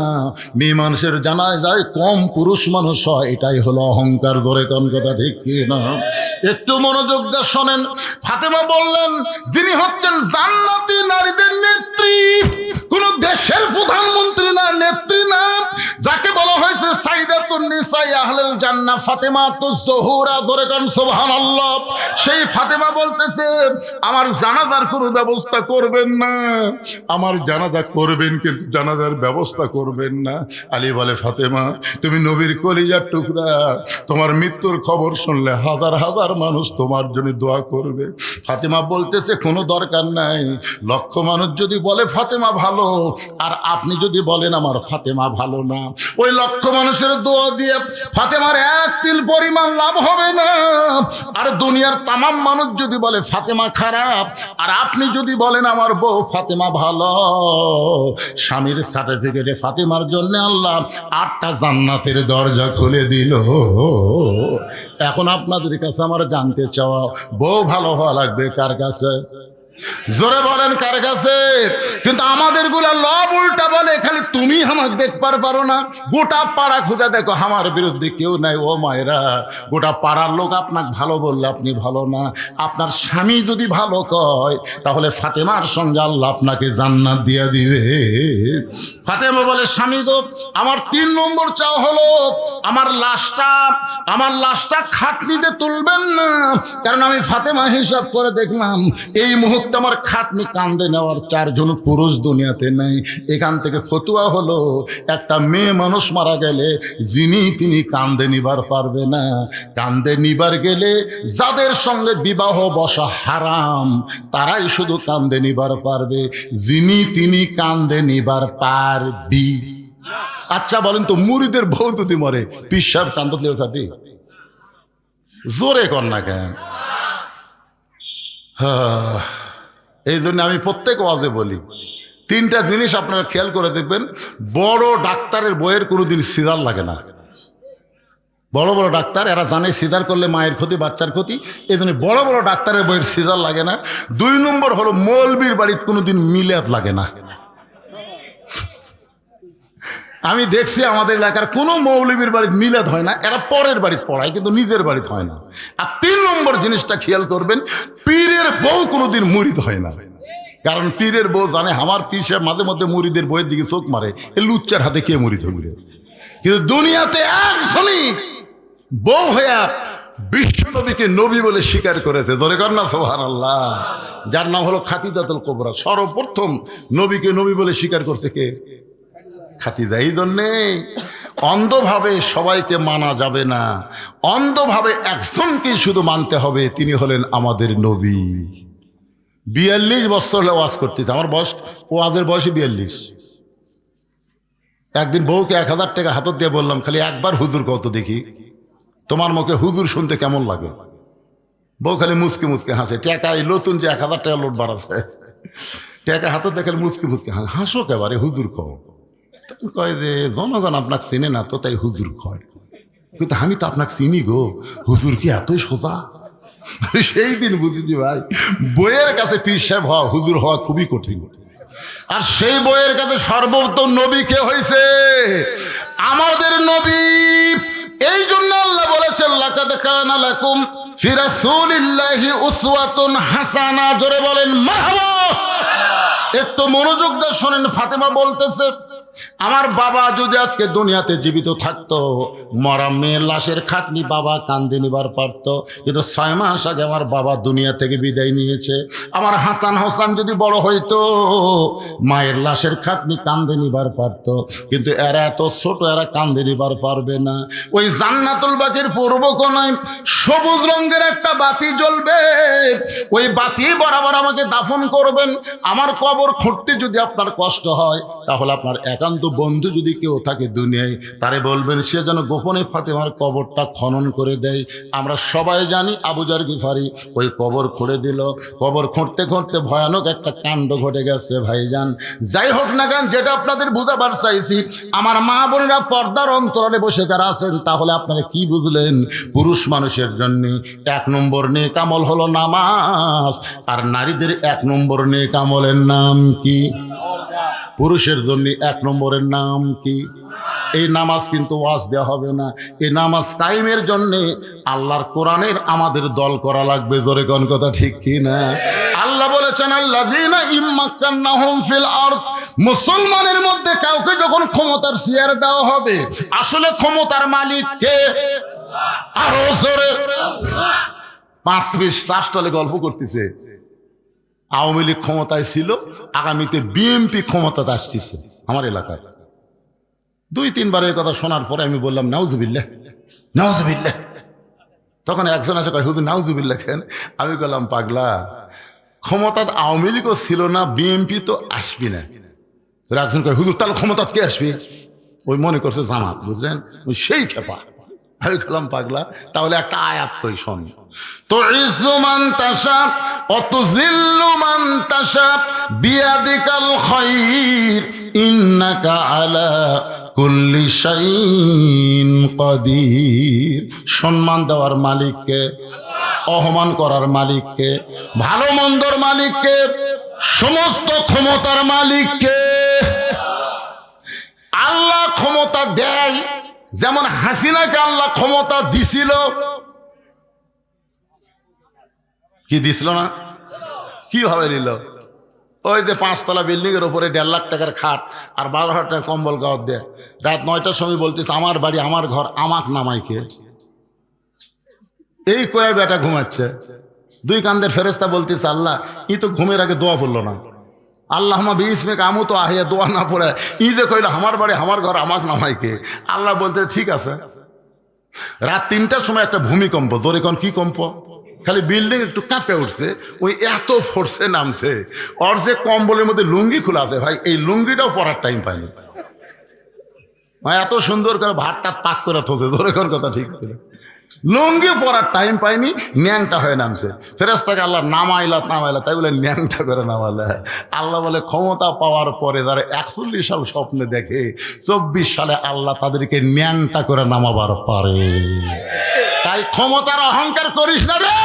মেয়ে মানুষের জানাজায় কম পুরুষ মানুষ হয়, এটাই হলো অহংকার। ধরে কোন কথা ঠিক কি না? একটু মনোযোগ দিয়ে শোনেন। ফাতেমা বললেন, যিনি হচ্ছেন জান্নাতি নারীদের নেত্রী, কোন দেশের প্রধানমন্ত্রী না, নেত্রী না, যাকে বলা হয়েছে সাইয়্যিদাতুন নিসা আহলুল জান্নাহ ফাতেমাতুজ জোহরা। ধরে কোন সুবহানাল্লাহ। সেই ফাতেমা বলতেছে, আমার জানাজার কোনো ব্যবস্থা করবেন না। আমার জানাজা করবেন, কিন্তু জানাজার ব্যবস্থা করবেন না। আলী বলে, ফাতেমা তুমি নবীর কলিজার টুকরা, তোমার মৃত্যুর খবর শুনলে হাজার হাজার মানুষ তোমার জন্য দোয়া করবে। ফাতেমা বলতেছে, কোনো দরকার নাই। লক্ষ মানুষ যদি বলে ফাতেমা ভালো, আর আপনি যদি বলেন আমার ফাতেমা ভালো না, ওই লক্ষ মানুষের দোয়া দিয়ে ফাতেমার 1 তিল পরিমাণ লাভ হবে না। আর দুনিয়ার তামাম মানুষ যদি বলে ফাতেমা খারাপ, আর আপনি যদি বলেন আমার বউ ফাতেমা ভালো, স্বামীর সার্টিফিকেটে ফাতেমার জন্য আল্লাহ 8টা জান্নাতের দরজা খুলে দিল। এখন আপনাদের কাছে আমার জানতে চাওয়া, বউ ভালো হওয়া লাগবে কার কাছে? জোরে বলেন কার কাছে? কিন্তু আমাদের গুলা লব উল্টা বলে, খালি তুমি আমাকে দেখবার পারো না। গোটা পাড়া খুঁজে দেখো, আমার বিরুদ্ধে কেউ নাই। ও মায়েরা, গোটা পাড়ার লোক আপনাকে ভালো বললে আপনি ভালো না। আপনার স্বামী যদি ভালো কয়, তাহলে ফাতেমার সঙ্গে আল্লাহ আপনাকে জান্নাত দিয়ে দিবে। ফাতেমা বলে, স্বামী গো, আমার 3 নম্বর চাও হলো আমার লাশটা খাটনিতে তুলবেন না। কারণ আমি ফাতেমা হিসাব করে দেখলাম, এই মুহূর্তে আমার খাটনি কান্দে নেওয়ার 4 জন পুরুষ দুনিয়াতে নাই। এখান থেকে ফতুয়া হলো, একটা মেয়ে মানুষ মারা গেলে তিনি কান্দে নিবার পারবে না। কান্দে নিবার গেলে যাদের সঙ্গে বিবাহ বসা হারাম, তারাই শুধু কান্দে নিবার পারবে। তিনি কান্দে নিবার পারবি। আচ্ছা বলেন তো, মুরিদের বউ যদি মরে, পীর সাহেব কান্দলে ওঠাবি? জোরে কর না কেন? এই জন্য আমি প্রত্যেক ওয়াজে বলি, 3টা জিনিস আপনারা খেয়াল করে দেখবেন। বড় ডাক্তারের বইয়ের কোনোদিন সিজার লাগে না। বড় বড় ডাক্তার এরা জানে সিজার করলে মায়ের ক্ষতি, বাচ্চার ক্ষতি, এই জন্য বড় বড় ডাক্তারের বইয়ের সিজার লাগে না। 2 নম্বর হলো, মৌলবীর বাড়িতে কোনোদিন মিলাদ লাগে না। আমি দেখছি আমাদের এলাকার কোনো মৌলবীর বাড়িতে মিলাদ হয় না, এরা পরের বাড়িতে পড়ায়, কিন্তু নিজের বাড়িতে হয় না। আর 3 নম্বর জিনিসটা খেয়াল করবেন, পীরের বউ কোনোদিন মুরিদ হয় না। কারণ পীরের বউ জানে আমার পীর সাহেব মাঝে মধ্যে মুরিদের বইয়ের দিকে চোখ মারে, এ লুচ্চার হাতে কে মুরিদ হবে। কিন্তু দুনিয়াতে একজনই বউ হইয়া বিশ্ব নবীকে নবী বলে স্বীকার করেছে। ধরে কর না সুবহানাল্লাহ। যার নাম হলো খাদিজাতুল কুবরা। সর্বপ্রথম নবীকে নবী বলে স্বীকার করছে কে? খাদিজা। এই জন্যে অন্ধভাবে সবাইকে মানা যাবে না, অন্ধভাবে একজনকেই শুধু মানতে হবে, তিনি হলেন আমাদের নবী। 42 বছর হলে ওয়াজ করতেছে। আমার বয়স, ওয়াজের বয়সে 42। একদিন বউকে 1000 টাকা হাতত দিয়ে বললাম, খালি একবার হুজুর কত দেখি, তোমার মুখে হুজুর শুনতে কেমন লাগে? বউ খালি মুসকে মুসকে হাসে। টাকা এই নতুন যে 1000 টাকা লোট বাড়াছে, টাকা হাতত দেখে মুসকে মুসকে হাসো কেবারে, হুজুর কও। কয় যে জনগণ আপনাকে চিনে না তো, তাই হুজুর কয়। কিন্তু আমি তো আপনাকে চিনি গো, হুজুর কি এতই সোজা? সেই দিন বুঝেছি ভাই, বইয়ের কাছে পীর সাহেব হওয়া, হুজুর হওয়া খুবই কঠিন। আর সেই বইয়ের কাছে সর্বোত্তম নবী কে হয়েছে? আমাদের নবী। এই জন্য আল্লাহ বলেছেন, লাকাদ কানা লাকুম ফি রাসূলিল্লাহি উসওয়াতুন হাসানা, জোরে বলেন মারহাবা। একটু মনোযোগ দিয়ে শোনেন, ফাতেমা বলতেছে আমার বাবা যদি আজকে দুনিয়াতে জীবিত থাকতো, মরা মেয়ের লাশের খাটনি বাবা কান্দে নিবার পারত, কিন্তু 6 মাস আগে আমার বাবা দুনিয়া থেকে বিদায় নিয়েছে। আমার হাসান হোসেন যদি বড় হইতো, মায়ের লাশের খাটনি কান্দে নিবার পারত, কিন্তু এরা এত ছোট, এরা কান্দে নিবার পারবে না। ওই জান্নাতুল বাকির পূর্ব কোণায় সবুজ রঙের একটা বাতি জ্বলবে, ওই বাতি বরাবর আমাকে দাফন করবেন। আমার কবর খুঁড়তে যদি আপনার কষ্ট হয়, তাহলে আপনার একান্ত বন্ধু যদি কেউ থাকে দুনিয়ায়, তারে বলবেন সে যেন গোপনে ফাতেমার কবরটা খনন করে দেয়। আমরা সবাই জানি আবু যার গিফারি ওই কবর খুঁড়ে দিল। কবর খুঁড়তে খুঁড়তে ভয়ানক একটা কাণ্ড ঘটে গেছে ভাইজান। যাই হোক না কেন, যেটা আপনাদের বুঝাবার চাইছি, আমার মা বোনেরা পর্দার অন্তরালে বসে যারা আছেন, তাহলে আপনারা কি বুঝলেন? পুরুষ মানুষের জন্য 1 নম্বর নেক আমল হলো নামাজ, আর নারীদের 1 নম্বর নেক আমলের নাম কি? পুরুষের জন্য 1 নম্বরের নাম কি? এই নামাজ কিন্তু ওয়াজ দেওয়া হবে না। এই নামাজ কায়েমের জন্যে আল্লাহর কোরআনের আমাদের দল করা লাগবে। জোরে কোন কথা ঠিক কি না? আল্লাহ বলেছেন আল্লাযীনা ইম্মাক্কান্নাহুম ফিল আরদ, মুসলমানের মধ্যে কাউকে যখন ক্ষমতার চেয়ার দেওয়া হবে, আসলে ক্ষমতার মালিক কে? আরো জোরে। 5-20 চাষতলে গল্প করতেছে, আওয়ামী লীগ ক্ষমতায় ছিল, আগামীতে বিএনপি ক্ষমতাতে আসতেছে আমার এলাকায়। 2-3 বার এই কথা শোনার পরে আমি বললাম নাউজুবিল্লাহ, নাউজুবিল্লাহ। তখন একজন আসে কয় হুজুর নাউজুবিল্লাহ কেন? আমি বললাম পাগলা, ক্ষমতাত আওয়ামী লীগও ছিল না, বিএনপি তো আসবি না। একজন কয় হুজুর তাহলে ক্ষমতাত কে আসবে? ওই মনে করছে জামাত, বুঝলেন? ওই সেই খেপা। আমি বললাম পাগলা, তাহলে একটা আয়াত কই শোন। তুইজ্জু মান তাশা ওয়া তুযিল্লু মান তাশা বিয়াদিকাল খায়র ইন্নাকা আলা কুল্লি শাইইন কাদির। সম্মান দেওয়ার মালিককে, অপমান করার মালিককে, ভালো মন্দর মালিককে, সমস্ত ক্ষমতার মালিককে। আল্লাহ ক্ষমতা দেয়, যেমন হাসিনাকে আল্লাহ ক্ষমতা দিছিল। কি দিছিল না? কিভাবে নিল? ওই যে 5 তলা বিল্ডিং এর উপরে 1.5 লাখ টাকার খাট আর 12,000 টাকার কম্বল গাওয়ার দেয়। রাত 9টার সময় বলতেছে আমার বাড়ি আমার ঘর, আমাক নামাইকে। এই কয়ে বেটা ঘুমাচ্ছে। 2 কান্দের ফেরেস্তা বলতেছে আল্লাহ ই তো ঘুমের আগে দোয়া পড়লো না। আল্লাহুম্মা বিইসমিকা আমুতু আহিয়া, দোয়া না পড়ে ই যে কইলো আমার বাড়ি আমার ঘর আমাক নামাইকে। আল্লাহ বলতে ঠিক আছে। রাত 3টার সময় একটা ভূমিকম্প, জোরে কোন কি কম্প? খালি বিল্ডিং একটু কাঁপে উঠছে, ওই এত ফোর্সে নামছে। ওর যে কম্বলের মধ্যে লুঙ্গি খোলা আছে ভাই, এই লুঙ্গিটাও পরার টাইম পাইনি। ভাই এত সুন্দর করে ভাতটা পাক করে থোছে, ধরে কোন কথা ঠিক করে লুঙ্গি পরার টাইম পাইনি, ন্যাংটা হয়ে নামছে। ফেরেশতাকে আল্লাহ নামাইলা, তাই বলে ন্যাংটা করে নামালে। আল্লাহ বলে ক্ষমতা পাওয়ার পরে যারা 41 সাল স্বপ্নে দেখে, 24 সালে আল্লাহ তাদেরকে ন্যাংটা করে নামাবার পারে। তাই ক্ষমতার অহংকার করিস না রে,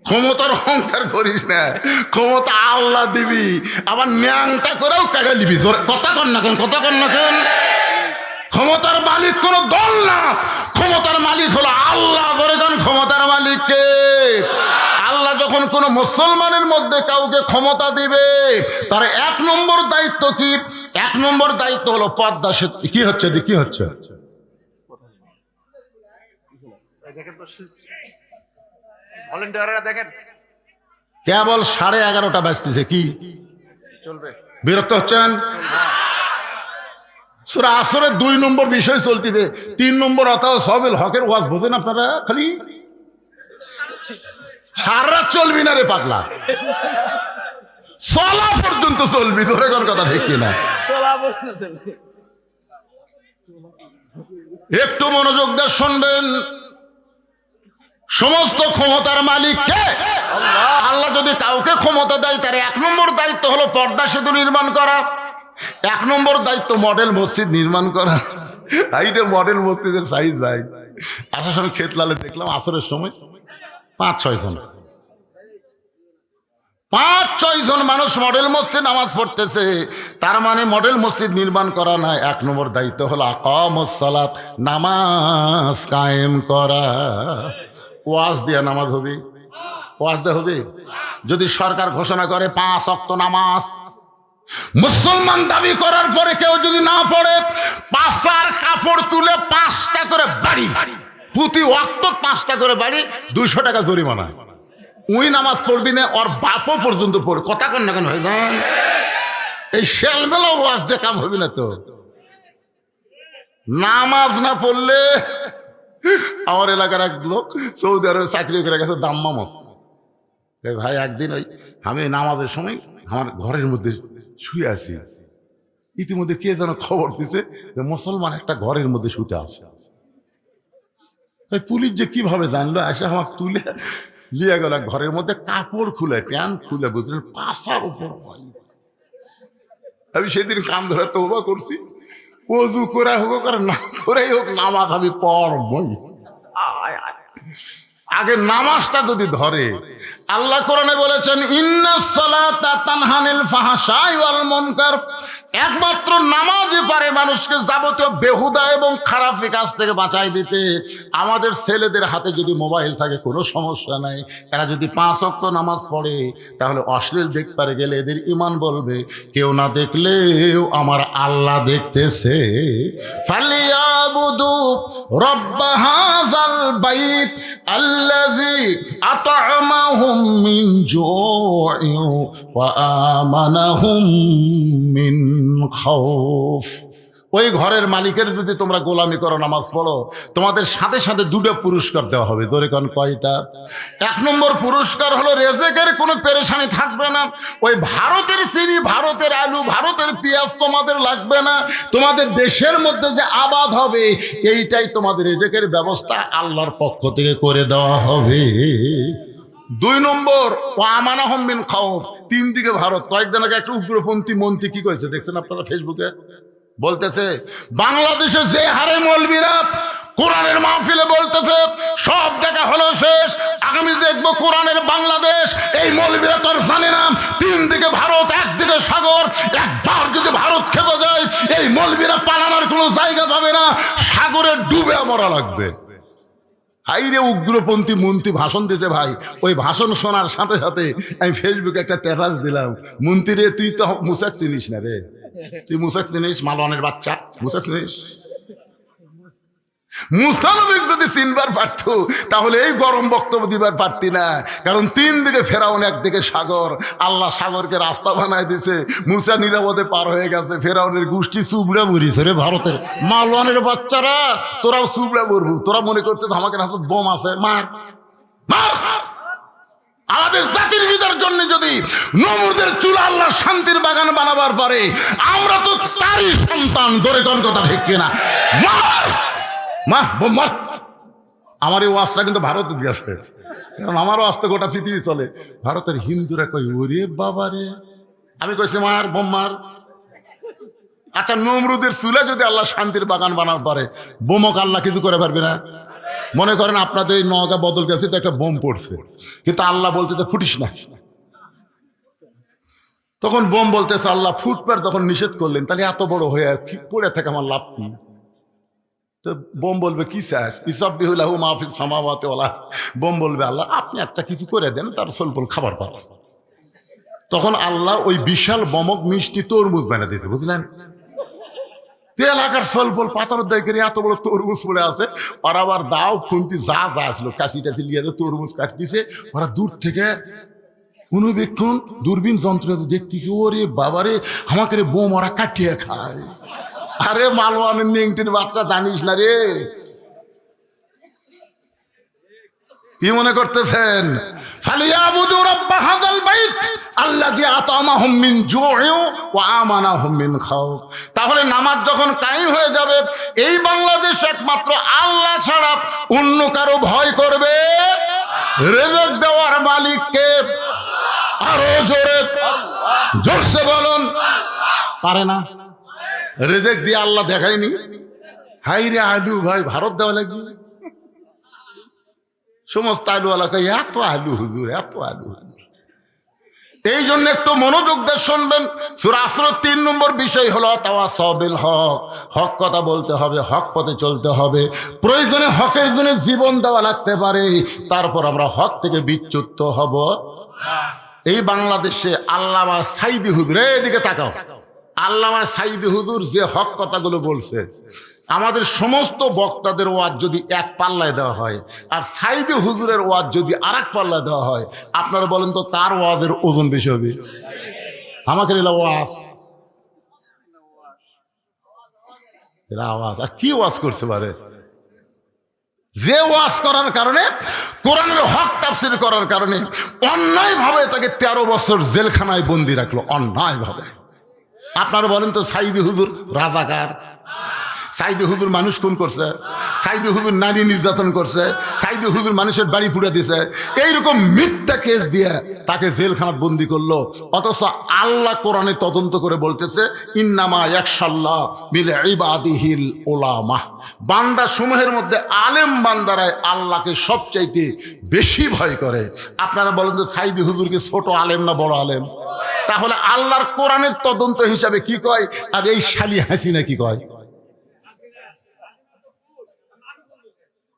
ক্ষমতার অহংকার করিস না। ক্ষমতা আল্লাহ দিবি, আবার ন্যাংটা করেও কেড়ে নিবি। কথা কন না কেন, কথা কন না কেন? ক্ষমতার মালিক কোন দল না, ক্ষমতার মালিক হলো আল্লাহ। করে যান ক্ষমতার মালিককে। আল্লাহ যখন কোন মুসলমানের মধ্যে কাউকে ক্ষমতা দিবে, তার 1 নম্বর দায়িত্ব কি? 1 নম্বর দায়িত্ব হলো পর্দা। কি হচ্ছে কি হচ্ছে? কেবল 11:30 বাজতেছে, কি চলবে? বিরক্ত হচ্ছেন? সূরা আসরের 2 নম্বর বিষয় চলতেছে, 3 নম্বর অথবা সবেল হকের ওয়াজ বোঝেন আপনারা? খালি সারা রাত চলবি না রে পাগলা, চলা পর্যন্ত চলবি। ধরে কোন কথা ঠিক কিনা? একটু মনোযোগ দিয়ে শুনবেন। সমস্ত ক্ষমতার মালিক কে? আল্লাহ যদি কাউকে ক্ষমতা দেয়, তার 1 নম্বর দায়িত্ব হলো পর্দা সেতু নির্মাণ করা। 1 নম্বর দায়িত্ব মডেল মসজিদ নির্মাণ করা। এইটা মডেল মসজিদের সাইজ ভাই। আসার সময় ক্ষেতলালে দেখলাম আসরের সময় 5-6 জন। 5-6 জন মানুষ মডেল মসজিদ নামাজ পড়তেছে, তার মানে মডেল মসজিদ নির্মাণ করা না। 1 নম্বর দায়িত্ব হলো আকামুস সালাত, নামাজ কায়েম করা। ওয়াজ দিয়া নামাজ হবে? ওয়াজ দেওয়া হবে? যদি সরকার ঘোষণা করে 5 ওয়াক্ত নামাজ, মুসলমান দাবি করার পরে কেউ যদি না পড়ে, পাছার কাপড় তুলে 5টা করে বাড়ি, প্রতি ওয়াক্ত 5টা করে বাড়ি, 200 টাকা জরিমানা। ওই নামাজ পড়বি না, ওর বাপও পর্যন্ত পড়ে। কথা কন না কেন ভাই জান? এই শেলবেলা ওয়াজ দিয়ে কাম হবি না তো। নামাজ না পড়লে, আমার এলাকার এক লোক সৌদি আরবে চাকরি করে গেছে দাম্মামত। ভাই একদিন আমি নামাজের সময় আমার ঘরের মধ্যে শুয়ে আছি, ইতিমধ্যে কে যেন খবর দিছে যে মুসলমান একটা ঘরের মধ্যে শুতে আছে। পুলিশ যে কিভাবে জানলো, এসে আমার তুলে লিয়ে গেল ঘরের মধ্যে, কাপড় খুলে, প্যান্ট খুলে, বুঝলেন, পাশার উপর হয়। আমি সেদিন কান ধরে তওবা করছি, ওযু করে হোক আর না করেই হোক নামাজ আমি পড়বই। আগে নামাজটা যদি ধরে, আল্লাহ কোরআনে বলেছেন ইন্নাস সালাতা তানহা আনিল ফাহশাই ওয়াল মুনকার, একমাত্র নামাজই পারে মানুষকে যাবতীয় বেহুদা এবং খারাপ কাজ থেকে বাঁচাই দিতে। আমাদের ছেলেদের হাতে যদি মোবাইল থাকে কোনো সমস্যা নাই, এরা যদি 5 ওয়াক্ত নামাজ পড়ে, তাহলে অশ্লীল দেখতে গেলে এদের ঈমান বলবে কেউ না দেখলেও আমার আল্লাহ দেখতেছে। ফালিয়াবুদু রব্ব হাযাল বাইত আল্লাযী আত'আমাহুম মিন জু'ইন ওয়া আমানাহুম মিন খাউফ। ওই ঘরের মালিকের যদি তোমরা গোলামি করো, নামাজ পড়ো, তোমাদের সাথে সাথে 2টা পুরস্কার দেওয়া হবে। ধরে কোন কয়টা? 1 নম্বর পুরস্কার হলো রেজেকের কোনো পেরেশানি থাকবে না। ওই ভারতের চিনি, ভারতের আলু, ভারতের পেঁয়াজ তোমাদের লাগবে না। তোমাদের দেশের মধ্যে যে আবাদ হবে, এইটাই তোমাদের রেজেকের ব্যবস্থা আল্লাহর পক্ষ থেকে করে দেওয়া হবে। 2 নম্বর ওয়া আমানাহুম মিন খাউফ। 3 দিকে ভারত। কয়েকদিন আগে একটা উগ্রপন্থী মন্ত্রী কি করেছে দেখছেন আপনারা ফেসবুকে? বলতেছে বাংলাদেশে যে হারে মৌলবীরা কোরআনের মাহফিলে বলতেছে সব দেখা হলো শেষ, আগামী দেখবো কোরআনের বাংলাদেশ। এই মৌলবীরা তো আর জানে না 3 দিকে ভারত, 1 দিকে সাগর। একবার যদি ভারত খেপে যায়, এই মৌলবীরা পালানোর কোনো জায়গা পাবে না, সাগরে ডুবে মরা লাগবে। আইরে উগ্রপন্থী মন্ত্রী ভাষণ দিতে ভাই, ওই ভাষণ শোনার সাথে সাথে আমি ফেসবুকে একটা স্ট্যাটাস দিলাম, মন্ত্রী রে তুই তো মুসাক চিনিস না রে, তুই মুসাক চিনিস? মালওয়ানের বাচ্চা, মুসাক চিনিস? মুসা নবীকে যদি চিনবার পারত তাহলে এই গরম বক্তব্য দিবার পারতি না। কারণ 3 দিকে ফেরাউন, 1 দিকে সাগর। আল্লাহ সাগরকে রাস্তা বানায় দিছে, মুসা নিরাপদে পার হয়ে গেছে। ফেরাউনের গোষ্ঠী চুবড়া মরিছে রে ভারতের। মালওয়ানের বাচ্চারা তোরাও চুবড়া মরবু। তোরা মনে করছিস আমাকে হাতে বোম আছে, মার মার। আমাদের জাতির ভিতর জন্য যদি নমরুদের চুল আল্লাহ শান্তির বাগান বানাবার পরে, আমরা তো তারই সন্তান। ধরে কোন কথা ঠিক কিনা? মার মা বোম মার। আমার এই ওয়াজটা কিন্তু ভারতে গেছে, কারণ আমারও আস্তে গোটা পৃথিবী চলে। ভারতের হিন্দুরা কই ওরে বাবা রে, আমি কইছি মার বোম মার। আচ্ছা, নমরুদের চুলে যদি আল্লাহ শান্তির বাগান বানার পরে, বোমক আল্লাহ কিছু করে পারবে না? মনে করেন আপনাদের এই নওগাঁ বদল গেছে তো একটা বোম পড়ছে, কিন্তু আল্লাহ বলতে তো ফুটিস না। তখন বোম বলতেছে আল্লাহ ফুটপার, তখন নিষেধ করলেন, তাহলে এত বড় হয়ে পড়ে থাকে আমার লাভ কি? তো বোম বলবে কি চাস? ইসাব্বিহুলাহু মা ফিস সামাওয়াতি ওয়াল আরদ। বোম বলবে আল্লাহ আপনি একটা কিছু করে দেন, তার সলপল খাবার পাবে। তখন আল্লাহ ওই বিশাল বমক মিষ্টি তরমুজ বানিয়ে দিয়েছে, বুঝলেন? এলাকার সলপল পাথর দেয় করে এত বড় তরমুজ পড়ে আছে। ওরা আবার দাও খুন্তি যা যা আসলো, কাশি টাছি লিয়ে তরমুজ কাটতেছে। ওরা দূর থেকে অনুবীক্ষণ দূরবীন যন্ত্র দেখতেছে, ওরে বাবারে আমাকে রে বোম ওরা কাটিয়ে খায়। আরে মালওয়ানের নেংটির বাচ্চা জানিস না রে? কি মনে করতেছেন? ফালিয়াবুদু রাব্ব হাযাল বাইত আল্লাযী আত'আমাহুম মিন জু'ইন ওয়া আমানাহুম মিন খাউফ। তাহলে নামাজ যখন কায়েম হয়ে যাবে, এই বাংলাদেশ একমাত্র আল্লাহ ছাড়া অন্য কারো ভয় করবে। রিজিক দেওয়ার মালিককে আরো জোরে জোরসে বলুন, পারে না? রিজিক দিয়ে আল্লাহ দেখায়নি? হাই রে আলু ভাই, ভারত দেওয়া লাগবে। সমস্ত আলু আলাকা এত আলু হুজুর, এত আলু হুজুর। এই জন্য একটু মনোযোগ দিয়ে শুনবেন। সূরা আসর 3 নম্বর বিষয় হলো তাওয়াসাউ বিল হক। হক কথা বলতে হবে, হক পথে চলতে হবে, প্রয়োজনে হকের জন্য জীবন দেওয়া লাগতে পারে, তারপর আমরা হক থেকে বিচ্যুত হব। এই বাংলাদেশে আল্লামা সাইদি হুজুর, এদিকে তাকাও, আল্লামা সাইদি হুজুর যে হক কথাগুলো বলছে, আমাদের সমস্ত বক্তাদের ওয়াজ যদি এক পাল্লায় দেওয়া হয় আর সাইদি হুজুরের ওয়াজ যদি আর এক পাল্লায় দেওয়া হয়, আপনারা বলেন তো কার ওয়াজের ওজন বেশি হবে? আমাকে এলা ওয়াজ, এরা আওয়াজ আর কি ওয়াজ করছে পারে? যে ওয়াজ করার কারণে, কোরআনের হক তাফসীর করার কারণে অন্যায়ভাবে তাকে 13 বছর জেলখানায় বন্দি রাখলো, অন্যায়ভাবে। আপনারা বলেন তো সাইদি হুজুর রাজাকার? সাইদি হুজুর মানুষ খুন করছে, সাইদি হুজুর নারী নির্যাতন করছে, সাইদি হুজুর মানুষের বাড়ি পুড়ে দিছে, এইরকম মিথ্যা কেস দিয়ে তাকে জেলখানা বন্দি করলো। অথচ আল্লাহ কোরআনে তদন্ত করে বলতেছে ইন্নামা ইয়াখশাল্লাহ মিন ইবাদিহিল উলামা, বান্দা সমূহের মধ্যে আলেম বান্দারাই আল্লাহকে সবচাইতে বেশি ভয় করে। আপনারা বলেন তো সাইদি হুজুর কি ছোট আলেম না বড় আলেম? তাহলে আল্লাহর কোরআনের তদন্ত হিসাবে কি কয় আর এই শালি হাসিনা কি কয়?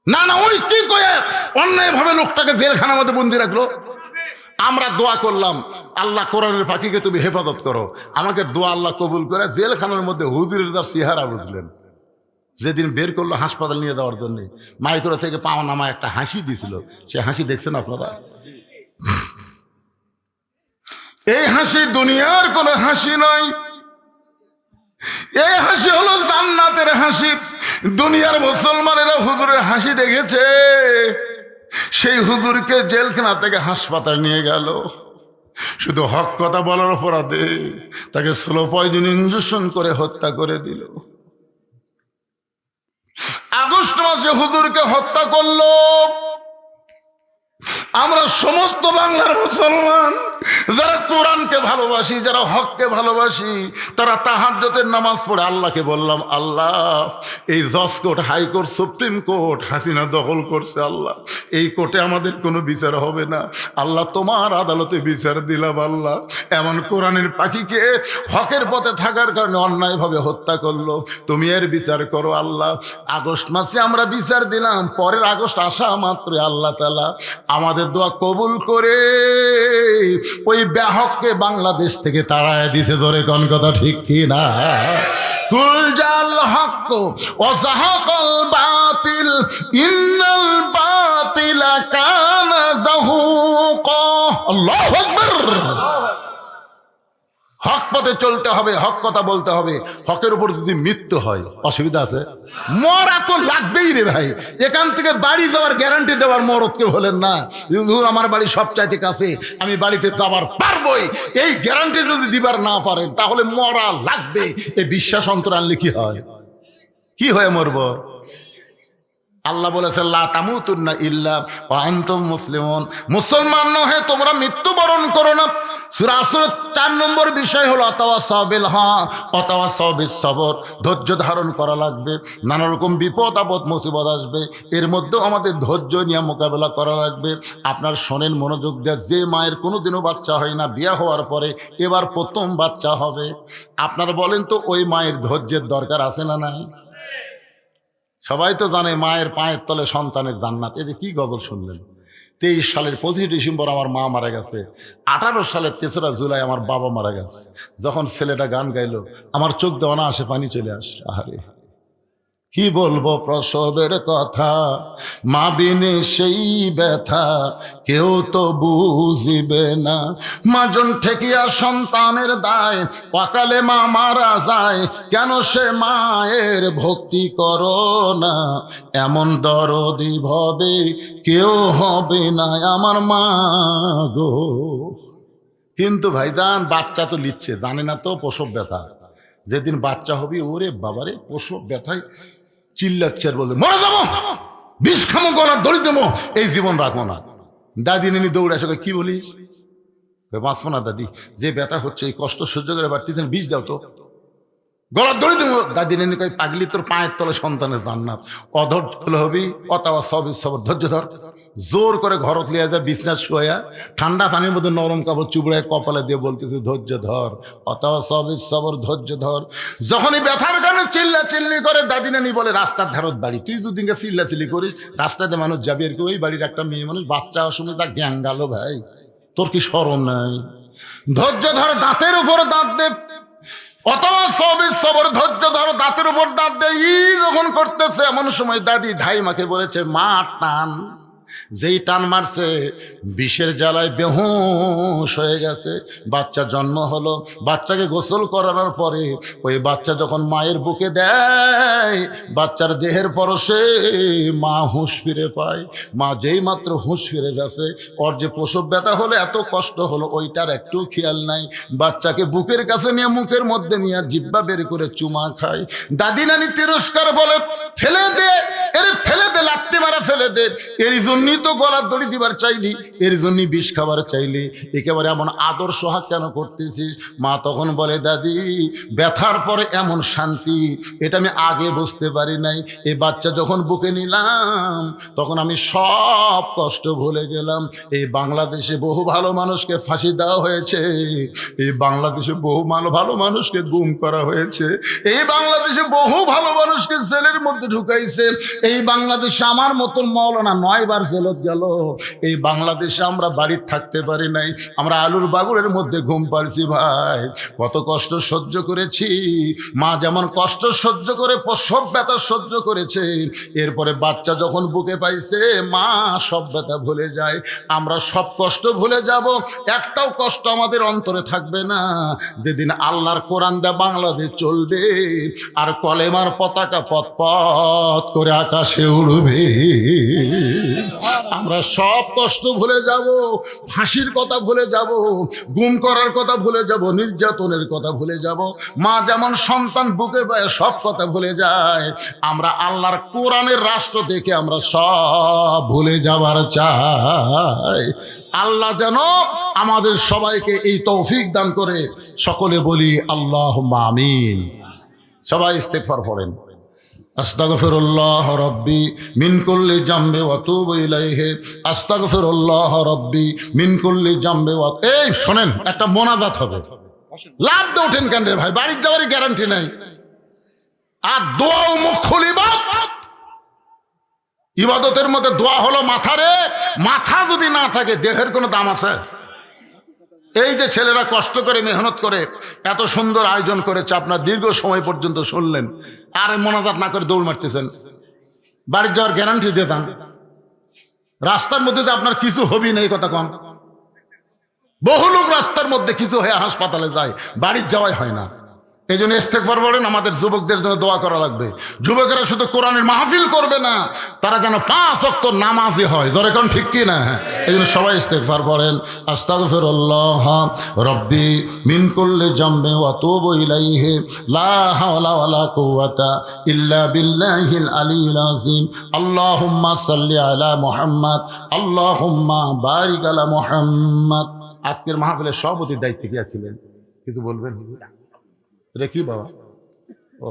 না না, ওই কি কয়ে অন্যায় ভাবে লোকটাকে জেলখানার মধ্যে বন্দি রাখলো। আমরা দোয়া করলাম আল্লাহ কোরআনের পাখিকে তুমি হেফাজত করো, আমাকে দোয়া আল্লাহ কবুল করে জেলখানার মধ্যে হুজুরের তার চেহারা বুঝলেন। যেদিন বের করলো হাসপাতাল নিয়ে যাওয়ার জন্য, মাইক্রো থেকে পাওয়া নামা একটা হাসি দিছিল, সে হাসি দেখছেন আপনারা? এই হাসি দুনিয়ার কোনো হাসি নয়, এই হাসি হলো জান্নাতের হাসি। দুনিয়ার মুসলমানেরা হুজুরের হাসি দেখেছে, সেই হুজুরকে জেলখানা থেকে হাসপাতাল নিয়ে গেল, শুধু হক কথা বলার অপরাধে তাকে স্লো পয়জন ইনজেকশন করে হত্যা করে দিল। আগস্ট মাসে হুজুরকে হত্যা করলো। আমরা সমস্ত বাংলার মুসলমান যারা কোরআনকে ভালোবাসি, যারা হককে ভালোবাসি, তারা তাহাজ্জুদের নামাজ পড়ে আল্লাহকে বললাম, আল্লাহ এই জজ court, high court, supreme court Hasina দখল করছে, আল্লাহ এই কোর্টে আমাদের কোনো বিচার হবে না, আল্লাহ তোমার আদালতে বিচার দিলাম। আল্লাহ এমন কোরআনের পাখিকে হকের পথে থাকার কারণে অন্যায়ভাবে হত্যা করলো, তুমি এর বিচার করো আল্লাহ। আগস্ট মাসে আমরা বিচার দিলাম, পরের আগস্ট আসা মাত্রই আল্লাহ তাআলা আমাদের দোয়া কবুল করে ওই বেহককে বাংলাদেশ থেকে তাড়ায় দিছে। ধরে কোন কথা ঠিক কি না? কুল জাল হক ওয়া যাহাকাল বাতিল ইন্নাল বাতিলা কানা যাহুকা। আল্লাহু আকবার। হক পথে চলতে হবে, হক কথা বলতে হবে। হকের উপর যদি মৃত্যু হয় অসুবিধা আছে? মরা তো লাগবেই রে ভাই। এখান থেকে বাড়ি যাওয়ার গ্যারান্টি দেওয়ার মরদকে বলেন না আমার বাড়ি সবচাইতে কাছে, আমি বাড়িতে যাবার পারবই, এই গ্যারান্টি যদি দিবার না পারেন তাহলে মরা লাগবে। এই বিশ্বাস অন্তর আনলে কি হয়? কি হয়ে মরব? আল্লাহ বলেছে লা তামুতুন্না ইল্লা ওয়া আনতুম মুসলিমুন, মুসলমান নহে তোমরা মৃত্যুবরণ করো না। সূরা আসর 4 নম্বর বিষয় হলো তাওয়াসাউ বিল হক ওয়া তাওয়াসাউ বিস সবর। ধৈর্য ধারণ করা লাগবে, নানা রকম বিপদ আপদ মুসিবত আসবে, এর মধ্যেও আমাদের ধৈর্য নিয়ে মোকাবেলা করা লাগবে। আপনার শোনেন মনোযোগ দিয়ে, যে মায়ের কোনোদিনও বাচ্চা হয় না, বিয়ে হওয়ার পরে এবার প্রথম বাচ্চা হবে, আপনারা বলেন তো ওই মায়ের ধৈর্যের দরকার আছে না নাই? সবাই তো জানে মায়ের পায়ের তলে সন্তানের জান্নাত। এই যে কি গজল শুনলেন? 23 সালের 25 ডিসেম্বর আমার মা মারা গেছে, 18 সালের 3রা জুলাই আমার বাবা মারা গেছে। যখন ছেলেটা গান গাইলো আমার চোখ দেওয়া না আসে, পানি চলে আসে। আহারে কি বলবো প্রসবের কথা, মা বিনে সেই ব্যথা কেউ তো বুঝিবে না। মাজন ঠেকিয়া সন্তানের দায়, অকালে মা মারা যায়, কেন সে মায়ের ভক্তি করো না। এমন দরদি ভবে কেউ হবে না আমার মা গো। কিন্তু ভাইজান বাচ্চা তো লিচ্ছে, জানে না তো প্রসব ব্যথা। যেদিন বাচ্চা হবে ওরে বাবারে প্রসব ব্যথায় চিল্লাচ্ছে আর বলবে মরে যাবো, বিষ খামো, গলার দড়ি দেবো, এই জীবন রাখবো না। দাদি নিনি দৌড়ে আসে, কি বলিস? বাঁচবো না দাদি, যে ব্যথা হচ্ছে এই কষ্ট সহ্য করে বাড়তিছেন, বিষ দাও তো, গলার দড়ি দেবো। দাদি নানি কয় পাগলি তোর পায়ের তলে সন্তানের জান্নাত, অধৈর্য হবি অথবা সবই সবর, ধৈর্য ধর। জোর করে ঘরত লিয়ে যায় বিছনা শুয়া, ঠান্ডা পানির মধ্যে নরম কাপড় চুবড়ায় কপালে দিয়ে বলতেছে ধৈর্য ধর, অথবা সবই সবর, ধৈর্য ধর। যখনই ব্যথার কারণে চিল্লা চিল্লি করে, দাদি নানি বলে রাস্তার ধারত বাড়ি, তুই যদি চিল্লা চিল্লি করিস রাস্তাতে মানুষ যাবি আর কি। ওই বাড়ির একটা মেয়ে মানুষ বাচ্চা অসময় তা জ্ঞান গেল, ভাই তোর কি শরম নাই? ধৈর্য ধর, দাঁতের উপর দাঁত দে, অথবা সবে সবর, ধৈর্য ধর, দাঁতের উপর দাঁত দেয়। যখন করতেছে এমন সময় দাদি ধাইমাকে বলেছে মা টান। যেই টান মারছে বিষের জ্বালায় বেহুশ হয়ে গেছে। বাচ্চা জন্ম হলো, বাচ্চাকে গোসল করানোর পরে ওই বাচ্চা যখন মায়ের বুকে দেয়, বাচ্চার দেহের পরশে মা হুঁশ ফিরে পায়। মা যেই মাত্র হুঁশ ফিরে গেছে, ওর যে প্রসব ব্যথা হলো, এত কষ্ট হলো, ওইটার একটু খেয়াল নাই। বাচ্চাকে বুকের কাছে নিয়ে মুখের মধ্যে নিয়ে জিব্বা বের করে চুমা খায়। দাদি নানি তিরস্কার বলে ফেলে দে, এর ফেলে দে, লাত্তি মারা ফেলে দে। এর জন্যই তো গলার দড়ি দিবার চাইলি, এর জন্যই বিষ খাবার চাইলি, একেবারে এমন আদর সোহাগ কেন করতেছিস? মা তখন বলে দাদি ব্যথার পরে এমন শান্তি এটা আমি আগে বুঝতে পারি নাই। এই বাচ্চা যখন বুকে নিলাম তখন আমি সব কষ্ট ভুলে গেলাম। এই বাংলাদেশে বহু ভালো মানুষকে ফাঁসি দেওয়া হয়েছে, এই বাংলাদেশে বহু ভালো মানুষকে গুম করা হয়েছে, এই বাংলাদেশে বহু ভালো মানুষকে জেলের মধ্যে ঢুকাইছে। এই বাংলাদেশে আমার মতন মৌলানা 9 বার জেলত গেল। এই বাংলাদেশে আমরা বাড়ির থাকতে পারি নাই, আমরা আলুর বাগুড়ের মধ্যে ঘুম পাড়ছি। ভাই কত কষ্ট সহ্য করেছি। মা যেমন কষ্ট সহ্য করে প্রসব ব্যথা সহ্য করেছে, এরপরে বাচ্চা যখন বুকে পাইছে মা সব ব্যথা ভুলে যায়। আমরা সব কষ্ট ভুলে যাব, একটাও কষ্ট আমাদের অন্তরে থাকবে না। যেদিন আল্লাহর কোরআন দা বাংলাদেশ চলবে আর কলেমার পতাকা পথ পথ করে আকাশে উড়বে, আমরা সব কষ্ট ভুলে যাব, ফাঁসির কথা ভুলে যাব, গুম করার কথা ভুলে যাব, নির্যাতনের কথা ভুলে যাব। মা যেমন সন্তান বুকে পায় সব কথা ভুলে যায়, আমরা আল্লাহর কোরআনের রাষ্ট্র দেখে আমরা সব ভুলে যাবার চাই। আল্লাহ যেন আমাদের সবাইকে এই তৌফিক দান করে। সকলে বলি আল্লাহুম্মা আমিন। সবাই ইস্তেগফার পড়েন। আস্তাগফিরুল্লাহ রাব্বি মিন কুল্লি জামবি ওয়া আতুবু ইলাইহি, আস্তাগফিরুল্লাহ রাব্বি মিন কুল্লি জামবি ওয়া। এই শোনেন, একটা মোনাজাত হবে, লাভ দিয়ে ওঠেন কেন রে ভাই, বাড়ির যাওয়ারই গ্যারান্টি নাই। আর দোয়া ও মুখুল ইবাদত, ইবাদতের মধ্যে দোয়া হলো মাথা রে। মাথা যদি না থাকে দেহের কোনো দাম আছে? এই যে ছেলেরা কষ্ট করে মেহনত করে এত সুন্দর আয়োজন করেছে, আপনার দীর্ঘ সময় পর্যন্ত শুনলেন, আর মোনাজাত না করে দৌড় মারতেছেন, বাড়ির যাওয়ার গ্যারান্টি দিতাম। রাস্তার মধ্যে যে আপনার কিছু হবি না এই কথা কম। বহু লোক রাস্তার মধ্যে কিছু হয়ে হাসপাতালে যায়, বাড়ির যাওয়াই হয় না। এই জন্য ইস্তেগফার বলেন, আমাদের যুবকদের জন্য দোয়া করা লাগবে। যুবকেরা শুধু কোরআনের মাহফিল করবে না, তারা যেন 5 ওয়াক্ত নামাজি হয়। জোরে কোন ঠিক কি না? এই জন্য সবাই ইস্তেগফার বলেন। আস্তাগফিরুল্লাহ রাব্বি মিন কুল্লি জামবি ওয়া আতুবু ইলাইহি, লা হাওলা ওয়ালা কুওয়াতা ইল্লা বিল্লাহিল আলিয়্যিল আযীম। আল্লাহুম্মা সাল্লি আলা মুহাম্মদ, আল্লাহুম্মা বারিক আলা মুহাম্মদ। আজকের মাহফিলের সভাপতির দায়িত্বে কে ছিলেন? কিছু বলবেন? এটা কি বাবা? ও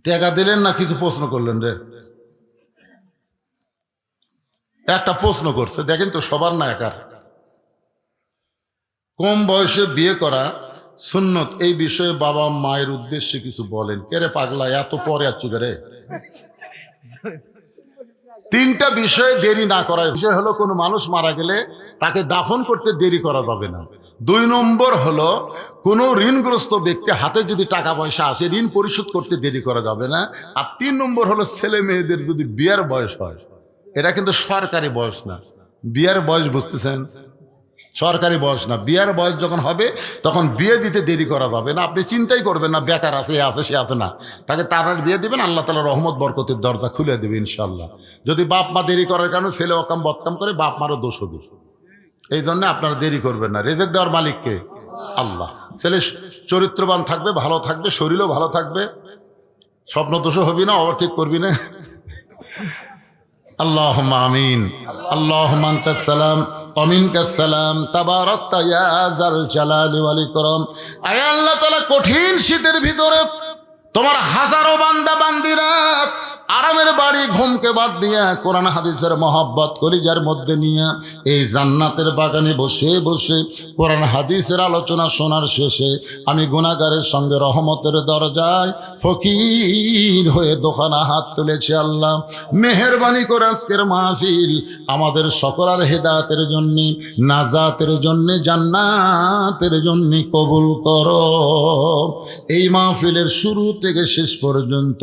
টাকা দিলেন না কিছু প্রশ্ন করলেন রে? একটা প্রশ্ন করছে, দেখেন তো সবার না একার। কম বয়সে বিয়ে করা সুন্নত, এই বিষয়ে বাবা মায়ের উদ্দেশ্যে কিছু বলেন। কে রে পাগলা, এত পরে আছো রে? 3টা বিষয়ে দেরি না করার বিষয় হলো, কোনো মানুষ মারা গেলে তাকে দাফন করতে দেরি করা যাবে না। 2 নম্বর হলো, কোনো ঋণগ্রস্ত ব্যক্তি হাতে যদি টাকা পয়সা আসে ঋণ পরিশোধ করতে দেরি করা যাবে না। আর 3 নম্বর হলো, ছেলে মেয়েদের যদি বিয়ের বয়স হয়, এটা কিন্তু সরকারি বয়স না, বিয়ের বয়স, বুঝতেছেন? সরকারি বয়স না, বিয়ের বয়স যখন হবে তখন বিয়ে দিতে দেরি করা যাবে না। আপনি চিন্তাই করবেন না বেকার আছে, এ আছে, সে আছে না, তাকে তাড়াতাড়ি বিয়ে দিবেন, আল্লাহ তাআলা রহমত বরকতের দরজা খুলে দেবে ইনশাল্লাহ। যদি বাপ মা দেরি করার কারণে ছেলে অকাম বদকাম করে, বাপ মারও দোষ হবে। এই জন্য আপনারা দেরি করবেন না। রেজেক দেওয়ার মালিককে আল্লাহ। ছেলে চরিত্রবান থাকবে, ভালো থাকবে, শরীরও ভালো থাকবে, স্বপ্ন দোষও হবি না, ওভারটেক করবি না। আল্লাহুম্মা আমিন। আল্লাহুম্মা আনতাস সালাম অমিনকাস সালাম তাবারাকতা ইয়া যাল জালালি ওয়াল ইকরাম। আয় আল্লাহ তাআলা, কঠিন শীতের ভিতরে তোমার হাজারো বান্দা বান্দিরা আরামের বাড়ি ঘুমকে বাদ দিয়া কোরআন হাদিসের মহব্বত কলিজার মধ্যে নিয়ে এই জান্নাতের বাগানে বসে বসে কোরআন হাদিসের আলোচনা শোনার শেষে আমি গুনাহগারের সঙ্গে রহমতের দরজায় ফকির হয়ে দোকানা হাত তুলেছি। আল্লাহ মেহেরবানি করে আজকের মাহফিল আমাদের সকলের হেদায়েতের জন্যে, নাজাতের জন্যে, জান্নাতের জন্যে কবুল করো। এই মাহফিলের শুরু থেকে শেষ পর্যন্ত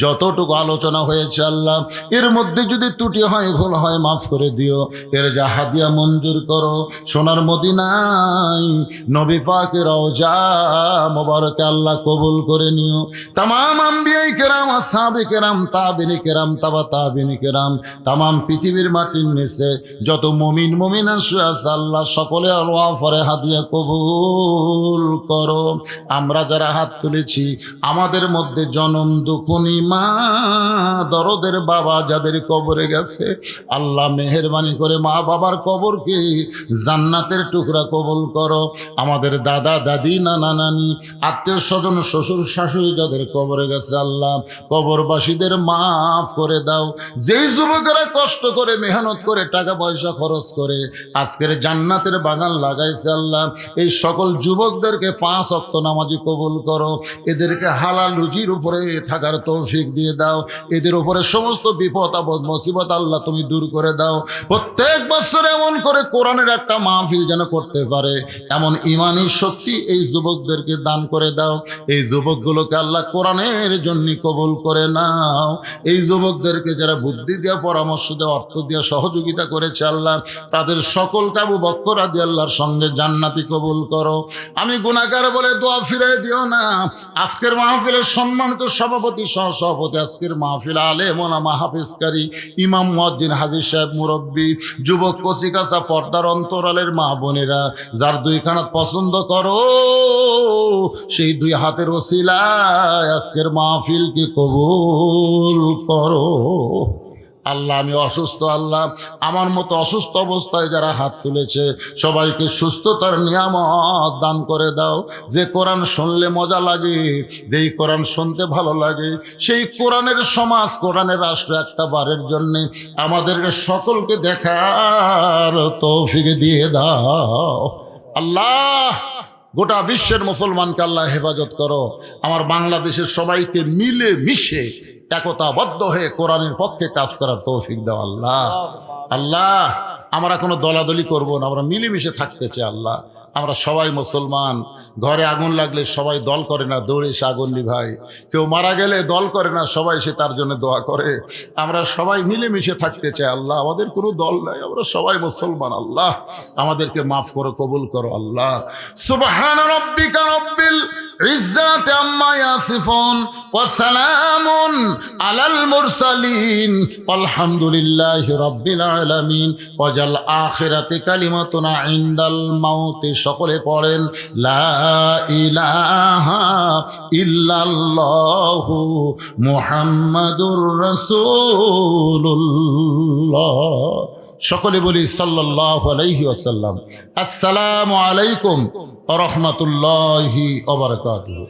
যতটুকু আলোচনা হয়েছে আল্লাহ, এর মধ্যে যদি ত্রুটি হয়, ভুল হয়, মাফ করে দিও। এর যা হাদিয়া মঞ্জুর করো সোনার মদিনায় নবী পাকের রওজা মোবারকে আল্লাহ কবুল করে নিও। তামাম আম্বিয়ায়ে কেরাম, আসহাবে কেরাম, তাবিনী কেরাম, তাবা তাবিনী কেরাম, তামাম পৃথিবীর মাটির নিচে যত মুমিন মুমিনা শুয়ে আছে আল্লাহ সকলে আল্লাহ ফরে হাদিয়া কবুল করো। আমরা যারা হাত তুলেছি আমাদের মধ্যে জনম দুঃখনী মা, দরদের বাবা যাদের কবরে গেছে আল্লাহ মেহেরবানি করে মা বাবার কবরকে জান্নাতের টুকরা কবুল করো। আমাদের দাদা দাদি, নানা নানি, আত্মীয় স্বজন, শ্বশুর শাশুড়ি যাদের কবরে গেছে আল্লাহ কবরবাসীদের মাফ করে দাও। যেই যুবকেরা কষ্ট করে মেহনত করে টাকা পয়সা খরচ করে আজকের জান্নাতের বাগান লাগাইছে আল্লাহ এই সকল যুবকদেরকে 5 ওয়াক্ত নামাজি কবুল করো। এদেরকে হালাল রুজির উপরে থাকার তৌফিক দিয়ে দাও। এদের উপরে সমস্ত বিপদ আপদ মুসিবত আল্লাহ তুমি দূর করে দাও। প্রত্যেক বছর এমন করে কোরআনের একটা মাহফিল যেন করতে পারে এমন ইমানি শক্তি এই যুবকদেরকে দান করে দাও। এই যুবকগুলোকে আল্লাহ কোরআনের জন্য কবুল করে নাও। এই যুবকদেরকে যারা বুদ্ধি দেওয়া, পরামর্শ দেওয়া, অর্থ দেওয়া, সহযোগিতা করেছে আল্লাহ তাদের সকলকে আবু বকর রাদিয়াল্লাহর সঙ্গে জান্নাতি কবুল করো। আমি গুনাহগার বলে দোয়া ফিরাই দিও না। আজকের মাহফিলের সম্মানিত সভাপতি, সহসভাপতি, আজকের মাহফিল আলেম ওলামা, হাফেজকারী, ইমাম, মুয়াজ্জিন, হাজী সাহেব, মুরব্বী, যুবক, কচিকাঁচা, পর্দার অন্তরালের মা বোনেরা যার 2 হাত পছন্দ করো সেই 2 হাতের ওসিলায় আজকের মাহফিলকে কবুল করো। আল্লাহ আমি অসুস্থ, আল্লাহ আমার মতো অসুস্থ অবস্থায় যারা হাত তুলেছে সবাইকে সুস্থতার নিয়ামত দান করে দাও। যে কোরআন শুনলে মজা লাগে, যেই কোরআন শুনতে ভালো লাগে, সেই কোরআনের সমাজ, কোরআনের রাষ্ট্র একটা বারের জন্যে আমাদেরকে সকলকে দেখার তৌফিক দিয়ে দাও। আল্লাহ গোটা বিশ্বের মুসলমানকে আল্লাহ হেফাজত করো। আমার বাংলাদেশের সবাইকে মিলে মিশে একতাবদ্ধ হয়ে কোরআনের পক্ষে কাজ করার তৌফিক দাও আল্লাহ। আল্লাহ আমরা কোনো দলাদলি করব না, আমরা মিলেমিশে থাকতে চাই আল্লাহ। আমরা সবাই মুসলমান। ঘরে আগুন লাগলে সবাই দল করে না, দৌড়ে সে আগুন নিভায়। কেউ মারা গেলে দল করে না, সবাই সে তার জন্য দোয়া করে। আমরা সবাই মিলেমিশে থাকতে চাই আল্লাহ। আমাদের কোনো দল নাই, আমরা সবাই মুসলমান। আল্লাহ আমাদেরকে মাফ করো, কবুল করো আল্লাহ। সুবহান রাব্বিকা রাব্বিল ইজ্জাতি আম্মা ইয়াসিফুন ওয়া সালামুন আলাল মুরসালিন আলহামদুলিল্লাহি রাব্বিল আলামিন। ওয়াজাল আখিরাতি কালিমাতুনা ইনদাল মাউতি। সকলে পড়েন লা ইলাহা ইল্লাল্লাহু মুহাম্মাদুর রাসূলুল্লাহ। সকলে বলি সাল্লাল্লাহু আলাইহি ওয়াসাল্লাম। আসসালামু আলাইকুম ওয়া রাহমাতুল্লাহি ওয়া বারাকাতুহু।